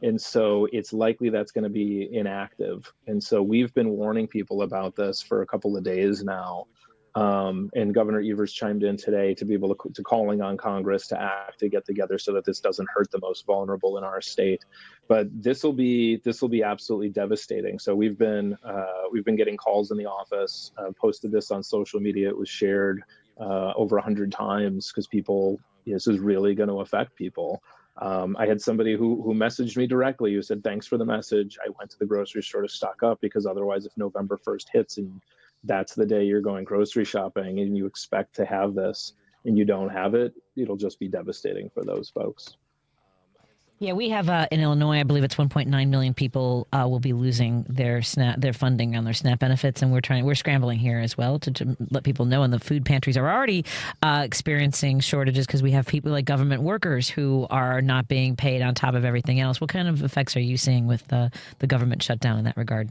And so it's likely that's going to be inactive. And so we've been warning people about this for a couple of days now. And Governor Evers chimed in today to be able to calling on Congress to act, to get together so that this doesn't hurt the most vulnerable in our state. But this will be absolutely devastating. So we've been getting calls in the office, posted this on social media. It was shared over 100 times because this is really going to affect people. I had somebody who messaged me directly who said, thanks for the message. I went to the grocery store to stock up because otherwise if November 1st hits and that's the day you're going grocery shopping and you expect to have this and you don't have it, it'll just be devastating for those folks. Yeah, we have in Illinois, I believe it's 1.9 million people will be losing their funding on their SNAP benefits, and we're scrambling here as well to let people know. And the food pantries are already experiencing shortages because we have people like government workers who are not being paid on top of everything else. What kind of effects are you seeing with the government shutdown in that regard?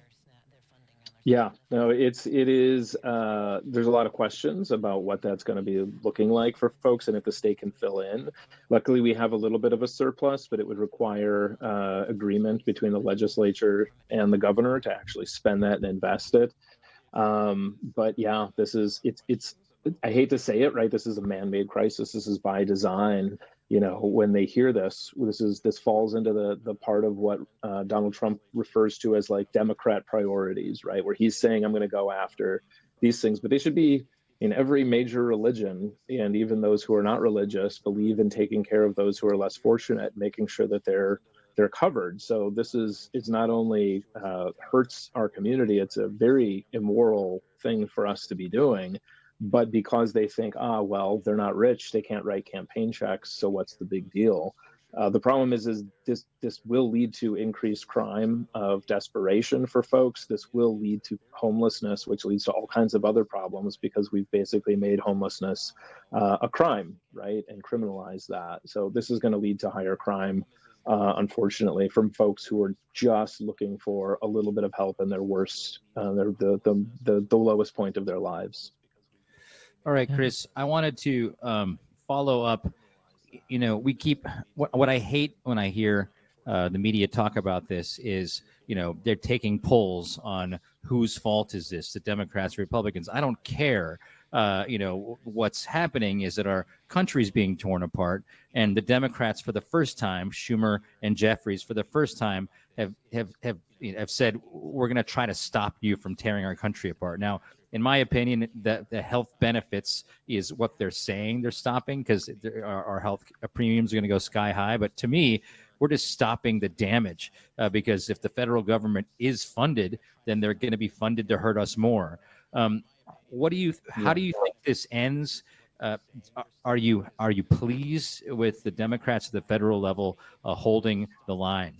Yeah, no, it is. There's a lot of questions about what that's going to be looking like for folks and if the state can fill in. Luckily, we have a little bit of a surplus, but it would require agreement between the legislature and the governor to actually spend that and invest it. But yeah, it's I hate to say it, right? This is a man-made crisis. This is by design. When they hear this falls into the part of what Donald Trump refers to as like Democrat priorities, right? Where he's saying, I'm going to go after these things, but they should be in every major religion. And even those who are not religious believe in taking care of those who are less fortunate, making sure that they're covered. So it's not only hurts our community, it's a very immoral thing for us to be doing. But because they think, well, they're not rich, they can't write campaign checks, so what's the big deal? The problem is this will lead to increased crime of desperation for folks. This will lead to homelessness, which leads to all kinds of other problems because we've basically made homelessness a crime, right, and criminalized that. So this is going to lead to higher crime, unfortunately, from folks who are just looking for a little bit of help in their worst, the lowest point of their lives. All right, Chris, I wanted to follow up. We keep what I hate when I hear the media talk about this is, they're taking polls on whose fault is this, the Democrats, Republicans. I don't care. What's happening is that our country's being torn apart, and the Democrats, for the first time, Schumer and Jeffries, for the first time, have said, we're going to try to stop you from tearing our country apart. Now, in my opinion, the health benefits is what they're saying they're stopping because our health premiums are going to go sky high. But to me, we're just stopping the damage because if the federal government is funded, then they're going to be funded to hurt us more. How do you think this ends? Are you pleased with the Democrats at the federal level holding the line?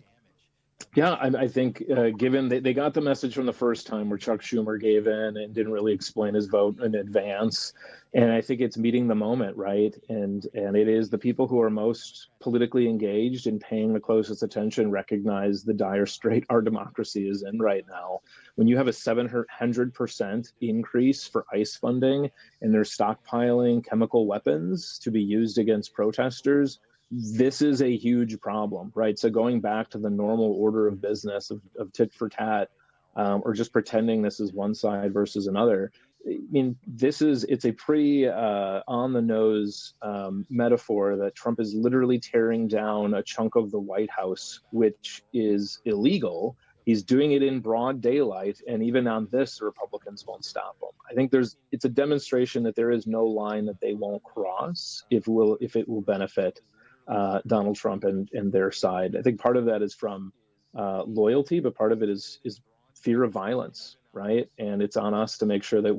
Yeah, I think given they got the message from the first time where Chuck Schumer gave in and didn't really explain his vote in advance. And I think it's meeting the moment, right? And it is the people who are most politically engaged and paying the closest attention recognize the dire strait our democracy is in right now. When you have a 700% increase for ICE funding and they're stockpiling chemical weapons to be used against protesters, this is a huge problem, right? So going back to the normal order of business of tit for tat, or just pretending this is one side versus another. I mean, it's a pretty on the nose metaphor that Trump is literally tearing down a chunk of the White House, which is illegal. He's doing it in broad daylight, and even on this, the Republicans won't stop him. I think it's a demonstration that there is no line that they won't cross if it will benefit Donald Trump and their side. I think part of that is from loyalty, but part of it is fear of violence, right? And it's on us to make sure that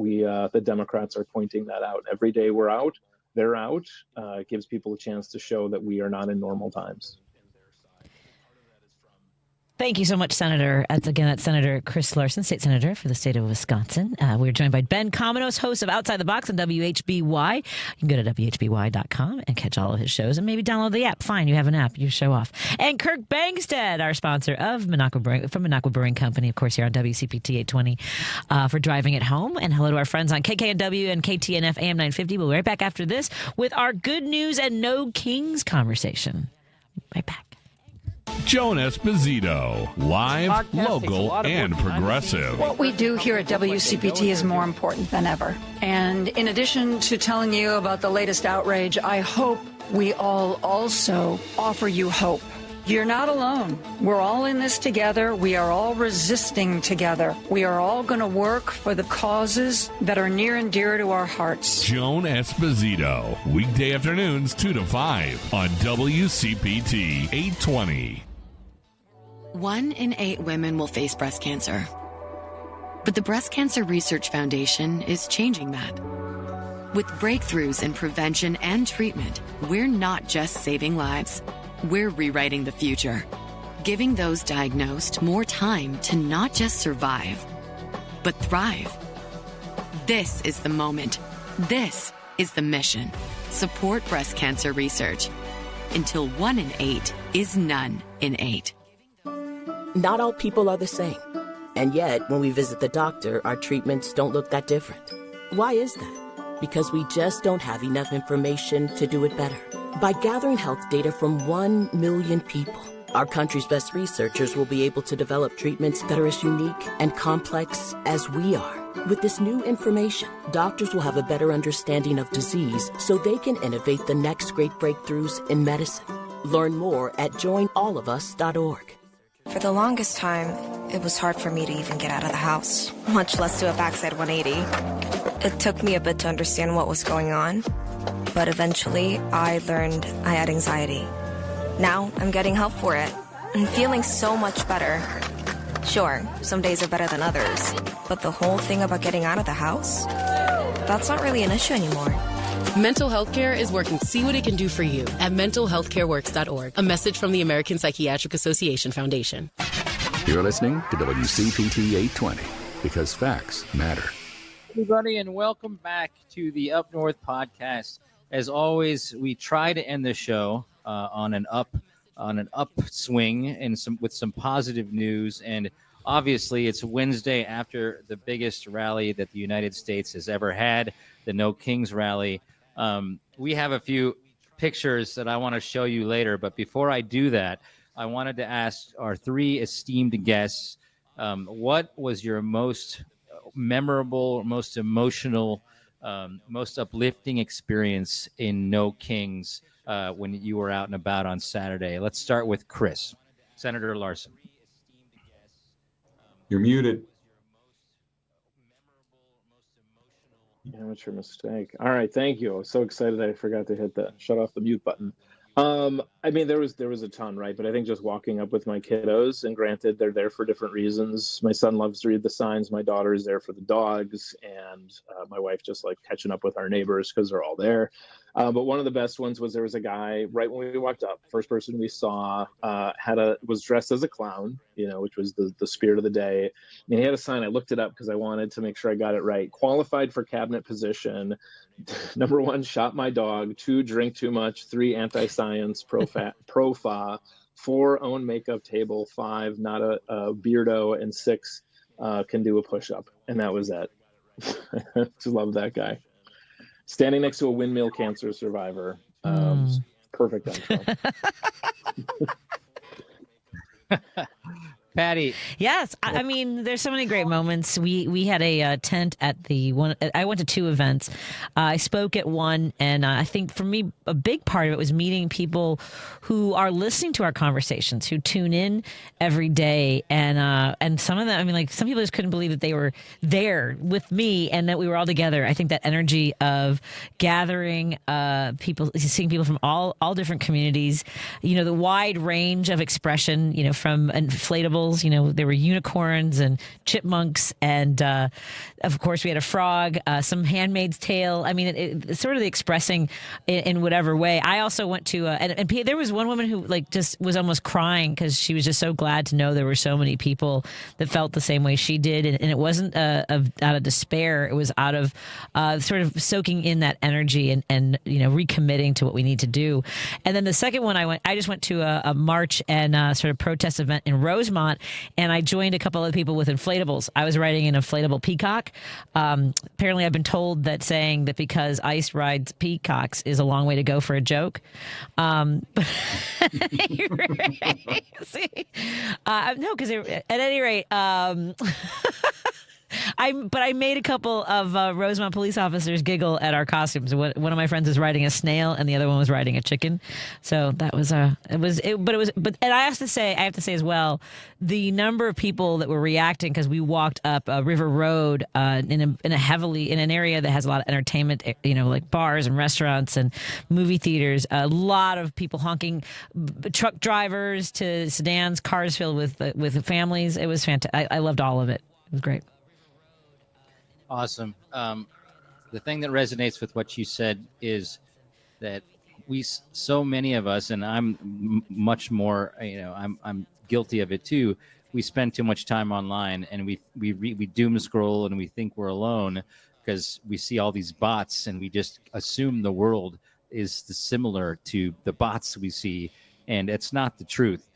the Democrats are pointing that out. Every day we're out, they're out. It gives people a chance to show that we are not in normal times. Thank you so much, Senator. That's Senator Chris Larson, state senator for the state of Wisconsin. We're joined by Ben Cominos, host of Outside the Box on WHBY. You can go to WHBY.com and catch all of his shows and maybe download the app. Fine, you have an app. You show off. And Kirk Bangstad, our sponsor of Minocqua Brewing Company, of course, here on WCPT 820 for driving it home. And hello to our friends on KKNW and KTNF AM 950. We'll be right back after this with our good news and no kings conversation. Right back. Joan Esposito, live, local, and progressive. What we do here at WCPT is more important than ever. And in addition to telling you about the latest outrage, I hope we all also offer you hope. You're not alone. We're all in this together. We are all resisting together. We are all going to work for the causes that are near and dear to our hearts. Joan Esposito, weekday afternoons 2 to 5 on WCPT 820. 1 in 8 women will face breast cancer. But the Breast Cancer Research Foundation is changing that. With breakthroughs in prevention and treatment, we're not just saving lives. We're rewriting the future, giving those diagnosed more time to not just survive, but thrive. This is the moment. This is the mission. Support breast cancer research. Until 1 in 8 is none in 8. Not all people are the same. And yet, when we visit the doctor, our treatments don't look that different. Why is that? Because we just don't have enough information to do it better. By gathering health data from 1 million people, our country's best researchers will be able to develop treatments that are as unique and complex as we are. With this new information, doctors will have a better understanding of disease so they can innovate the next great breakthroughs in medicine. Learn more at joinallofus.org. For the longest time, it was hard for me to even get out of the house, much less do a backside 180. It took me a bit to understand what was going on, but eventually I learned I had anxiety. Now I'm getting help for it and feeling so much better. Sure, some days are better than others, but the whole thing about getting out of the house, that's not really an issue anymore. Mental health care is working to see what it can do for you at mentalhealthcareworks.org. A message from the American Psychiatric Association Foundation. You're listening to WCPT 820 because facts matter. Everybody, and welcome back to the Up North podcast. As always, we try to end the show on an upswing and with some positive news. And obviously, it's Wednesday after the biggest rally that the United States has ever had, the No Kings rally. We have a few pictures that I want to show you later, but before I do that, I wanted to ask our 3 esteemed guests, what was your most memorable, most emotional, most uplifting experience in No Kings when you were out and about on Saturday? Let's start with Chris. Senator Larson. You're muted. Amateur mistake. All right, thank you. I was so excited I forgot to hit the shut off the mute button. I mean, there was a ton, right? But I think just walking up with my kiddos, and granted, they're there for different reasons. My son loves to read the signs. My daughter is there for the dogs, and my wife just like catching up with our neighbors because they're all there. But one of the best ones was there was a guy right when we walked up. First person we saw was dressed as a clown, which was the spirit of the day. And he had a sign. I looked it up because I wanted to make sure I got it right. Qualified for cabinet position. Number 1, shot my dog. 2, drink too much. 3, anti-science, pro-fa. 4, own makeup table. 5, not a beardo. And 6, can do a push-up. And that was it. Just love that guy. Standing next to a windmill cancer survivor. Perfect intro. Patty. Yes, I mean, there's so many great moments. We had a tent at the one. I went to 2 events. I spoke at one, and I think for me, a big part of it was meeting people who are listening to our conversations, who tune in every day, and some of them. I mean, like some people just couldn't believe that they were there with me and that we were all together. I think that energy of gathering people, seeing people from all different communities, the wide range of expression, from inflatables animals. There were unicorns and chipmunks, and of course we had a frog, some Handmaid's Tale. I mean, it's sort of the expressing in whatever way. I also went to, and there was one woman who just was almost crying because she was just so glad to know there were so many people that felt the same way she did, and it wasn't out of despair. It was out of sort of soaking in that energy and recommitting to what we need to do. And then the second one I just went to a march and sort of protest event in Rosemont, and I joined a couple of people with inflatables. I was riding an inflatable peacock. Apparently I've been told that saying that because ICE rides peacocks is a long way to go for a joke. No, because at any rate, I made a couple of Rosemont police officers giggle at our costumes. One of my friends was riding a snail, and the other one was riding a chicken. So that was and I have to say as well, the number of people that were reacting because we walked up River Road in an area that has a lot of entertainment, like bars and restaurants and movie theaters. A lot of people honking, truck drivers to sedans, cars filled with families. It was fantastic. I loved all of it. It was great. Awesome. The thing that resonates with what you said is that so many of us, and I'm much more, I'm guilty of it too. We spend too much time online, and we doom scroll, and we think we're alone because we see all these bots, and we just assume the world is similar to the bots we see, and it's not the truth.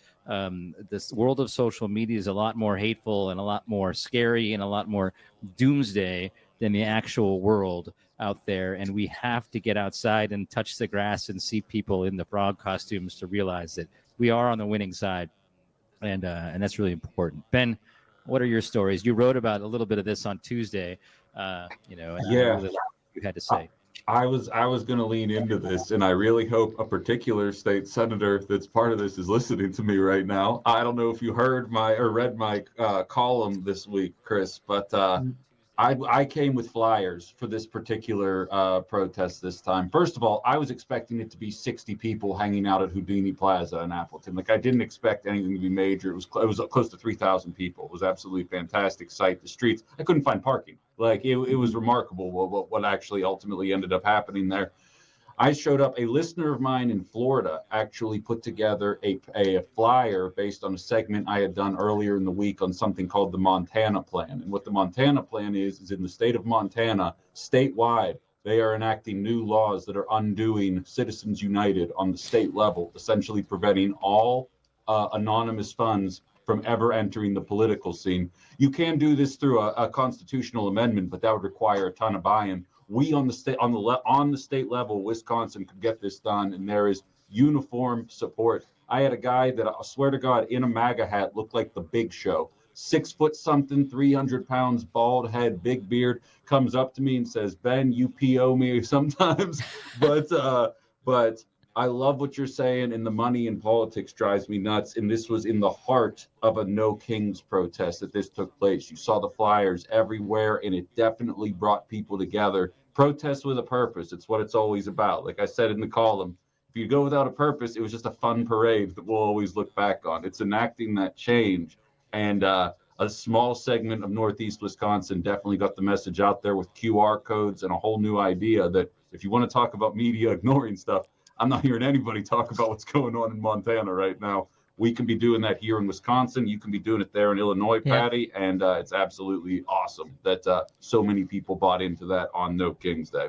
This world of social media is a lot more hateful and a lot more scary and a lot more doomsday than the actual world out there. And we have to get outside and touch the grass and see people in the frog costumes to realize that we are on the winning side. And that's really important. Ben, what are your stories? You wrote about a little bit of this on Tuesday, and yeah. I really liked what you had to say. I was going to lean into this, and I really hope a particular state senator that's part of this is listening to me right now. I don't know if you heard read my column this week, Chris, but I came with flyers for this particular protest this time. First of all, I was expecting it to be 60 people hanging out at Houdini Plaza in Appleton. I didn't expect anything to be major. It was close to 3,000 people. It was absolutely fantastic sight. The streets, I couldn't find parking. It was remarkable what actually ultimately ended up happening there. I showed up. A listener of mine in Florida actually put together a flyer based on a segment I had done earlier in the week on something called the Montana Plan. And what the Montana Plan is in the state of Montana, statewide, they are enacting new laws that are undoing Citizens United on the state level, essentially preventing all anonymous funds from ever entering the political scene. You can do this through a constitutional amendment, but that would require a ton of buy-in. We on the state level, Wisconsin could get this done, and there is uniform support. I had a guy that I swear to God in a MAGA hat looked like the Big Show, 6 foot something, 300 pounds, bald head, big beard, comes up to me and says, "Ben, you PO me sometimes," but I love what you're saying, and the money in politics drives me nuts. And this was in the heart of a No Kings protest that this took place. You saw the flyers everywhere, and it definitely brought people together. Protest with a purpose. It's what it's always about. Like I said in the column, if you go without a purpose, it was just a fun parade that we'll always look back on. It's enacting that change. And a small segment of Northeast Wisconsin definitely got the message out there with QR codes and a whole new idea that if you want to talk about media ignoring stuff, I'm not hearing anybody talk about what's going on in Montana right now. We can be doing that here in Wisconsin. You can be doing it there in Illinois, Patty. And it's absolutely awesome that so many people bought into that on No Kings Day.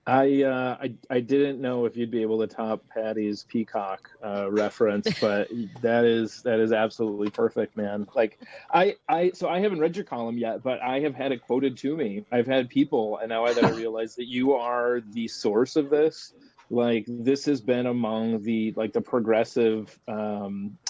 I didn't know if you'd be able to top Patty's peacock reference, but that is absolutely perfect, man. So I haven't read your column yet, but I have had it quoted to me. I've had people, and now that I realize that you are the source of this. This has been among the progressive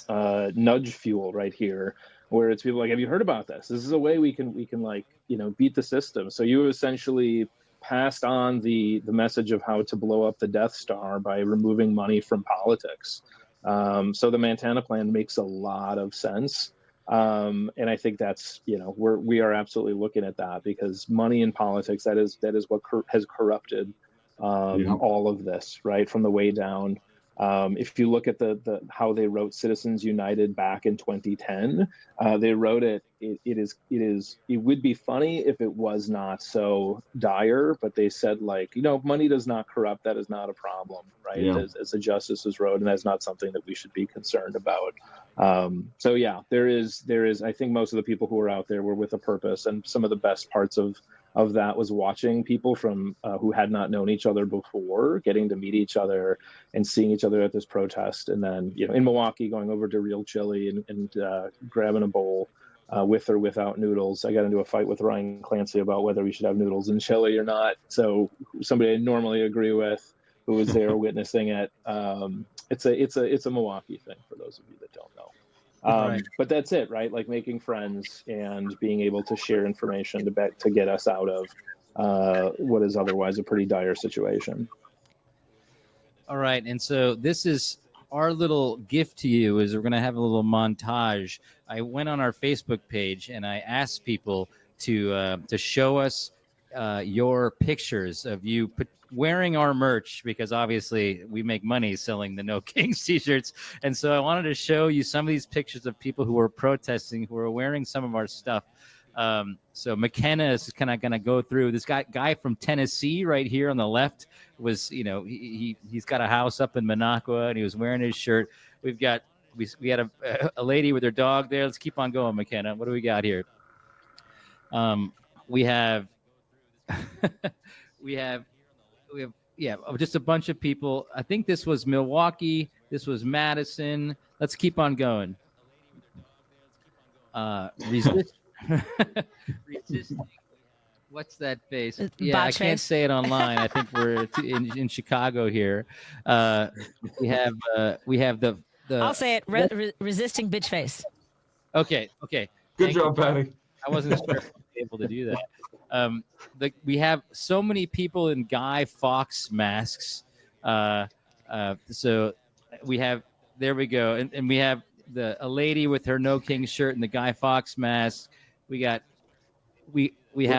nudge fuel right here, where it's people have you heard about this? This is a way we can beat the system. So you essentially passed on the message of how to blow up the Death Star by removing money from politics. So the Montana Plan makes a lot of sense. And I think that's, we are absolutely looking at that, because money in politics, that is what has corrupted all of this, right, from the way down. If you look at the how they wrote Citizens United back in 2010, they wrote it would be funny if it was not so dire, but they said, like, money does not corrupt. That is not a problem, right? Yeah. As the justices wrote, and that's not something that we should be concerned about. So yeah, there is, I think most of the people who were out there were with a purpose, and some of the best parts of that was watching people from who had not known each other before, getting to meet each other and seeing each other at this protest. And then, in Milwaukee, going over to Real Chili and grabbing a bowl with or without noodles. I got into a fight with Ryan Clancy about whether we should have noodles in chili or not. So somebody I normally agree with, who was there witnessing it. It's a Milwaukee thing, for those of you that don't know. Right. But that's it, right? Like making friends and being able to share information to get us out of what is otherwise a pretty dire situation. All right. And so this is our little gift to you, is we're going to have a little montage. I went on our Facebook page and I asked people to show us your pictures of you wearing our merch, because obviously we make money selling the No Kings t-shirts. And so I wanted to show you some of these pictures of people who are protesting, who are wearing some of our stuff. So McKenna is kind of going to go through this guy from Tennessee right here on the left was, he's got a house up in Minocqua and he was wearing his shirt. We had a lady with her dog there. Let's keep on going, McKenna. What do we got here? We have just a bunch of people. I think this was Milwaukee. This was Madison. Let's keep on going. Resisting. What's that face? Yeah, I can't say it online. I think we're in Chicago here. We have the. I'll say it. Resisting bitch face. Okay. Good job, Patty. I wasn't sure if I'd be able to do that. We have so many people in Guy Fawkes masks. So we have, there we go. And we have a lady with her No King shirt and the Guy Fawkes mask. We have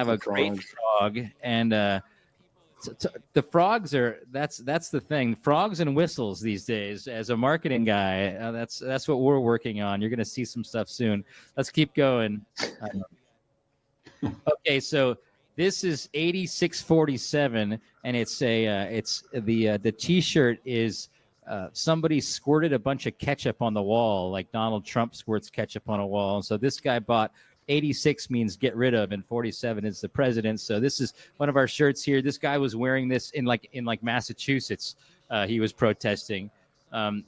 a great frog, and the frogs that's the thing. Frogs and whistles these days. As a marketing guy, that's what we're working on. You're going to see some stuff soon. Let's keep going. Okay, so this is 8647, and it's the T-shirt is somebody squirted a bunch of ketchup on the wall, like Donald Trump squirts ketchup on a wall. And so this guy bought 86 means get rid of, and 47 is the president. So this is one of our shirts here. This guy was wearing this in Massachusetts. He was protesting.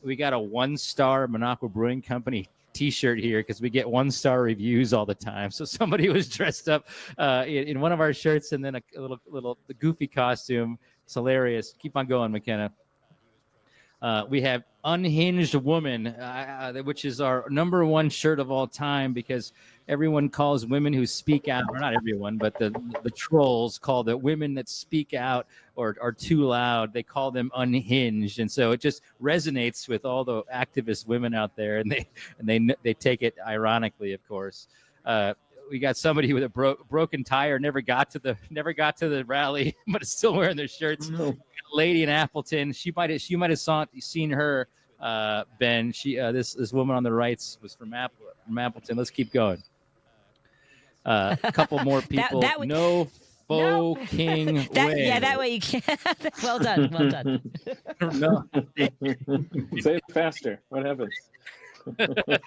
We got a 1-star Minocqua Brewing Company T-shirt here because we get 1-star reviews all the time. So somebody was dressed up in one of our shirts and then a little goofy costume. It's hilarious. Keep on going, McKenna. We have Unhinged Woman, which is our number one shirt of all time, because everyone calls women who speak out, or not everyone, but the trolls call the women that speak out or are too loud, they call them unhinged. And so it just resonates with all the activist women out there, and they take it ironically, of course. We got somebody with a broken tire, never got to the rally, but is still wearing their shirts. No. Lady in Appleton, you might have seen her, Ben. She this woman on the right was from Appleton. Let's keep going. A couple more people. King way. Yeah, that way you can't. Well done. No. Say it faster. What happens?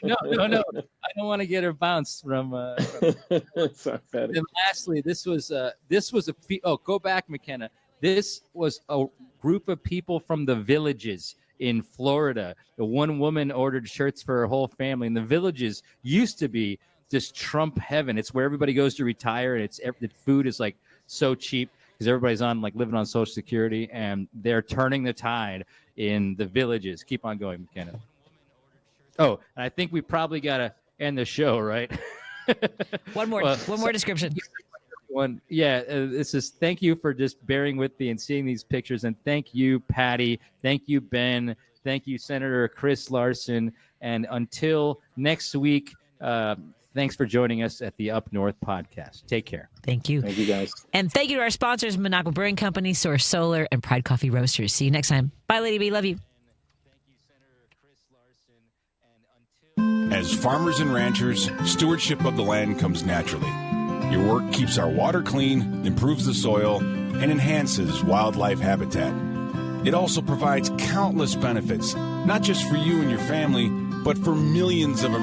No. I don't want to get her bounced from. Sorry, Patty. And lastly, this was go back, McKenna. This was a group of people from the Villages in Florida. The one woman ordered shirts for her whole family. And the Villages used to be just Trump heaven. It's where everybody goes to retire, and the food is like so cheap because everybody's on living on Social Security, and they're turning the tide in the Villages. Keep on going, McKenna. Oh, and I think we probably got to end the show, right? One more description. This is thank you for just bearing with me and seeing these pictures, and thank you, Patty, thank you, Ben, thank you, Senator Chris Larson, and until next week, thanks for joining us at the Up North podcast. Take care. Thank you. Thank you, guys. And thank you to our sponsors, Minocqua Brewing Company, Source Solar, and Pride Coffee Roasters. See you next time. Bye, Lady B. Love you. As farmers and ranchers, stewardship of the land comes naturally. Your work keeps our water clean, improves the soil, and enhances wildlife habitat. It also provides countless benefits, not just for you and your family, but for millions of Americans.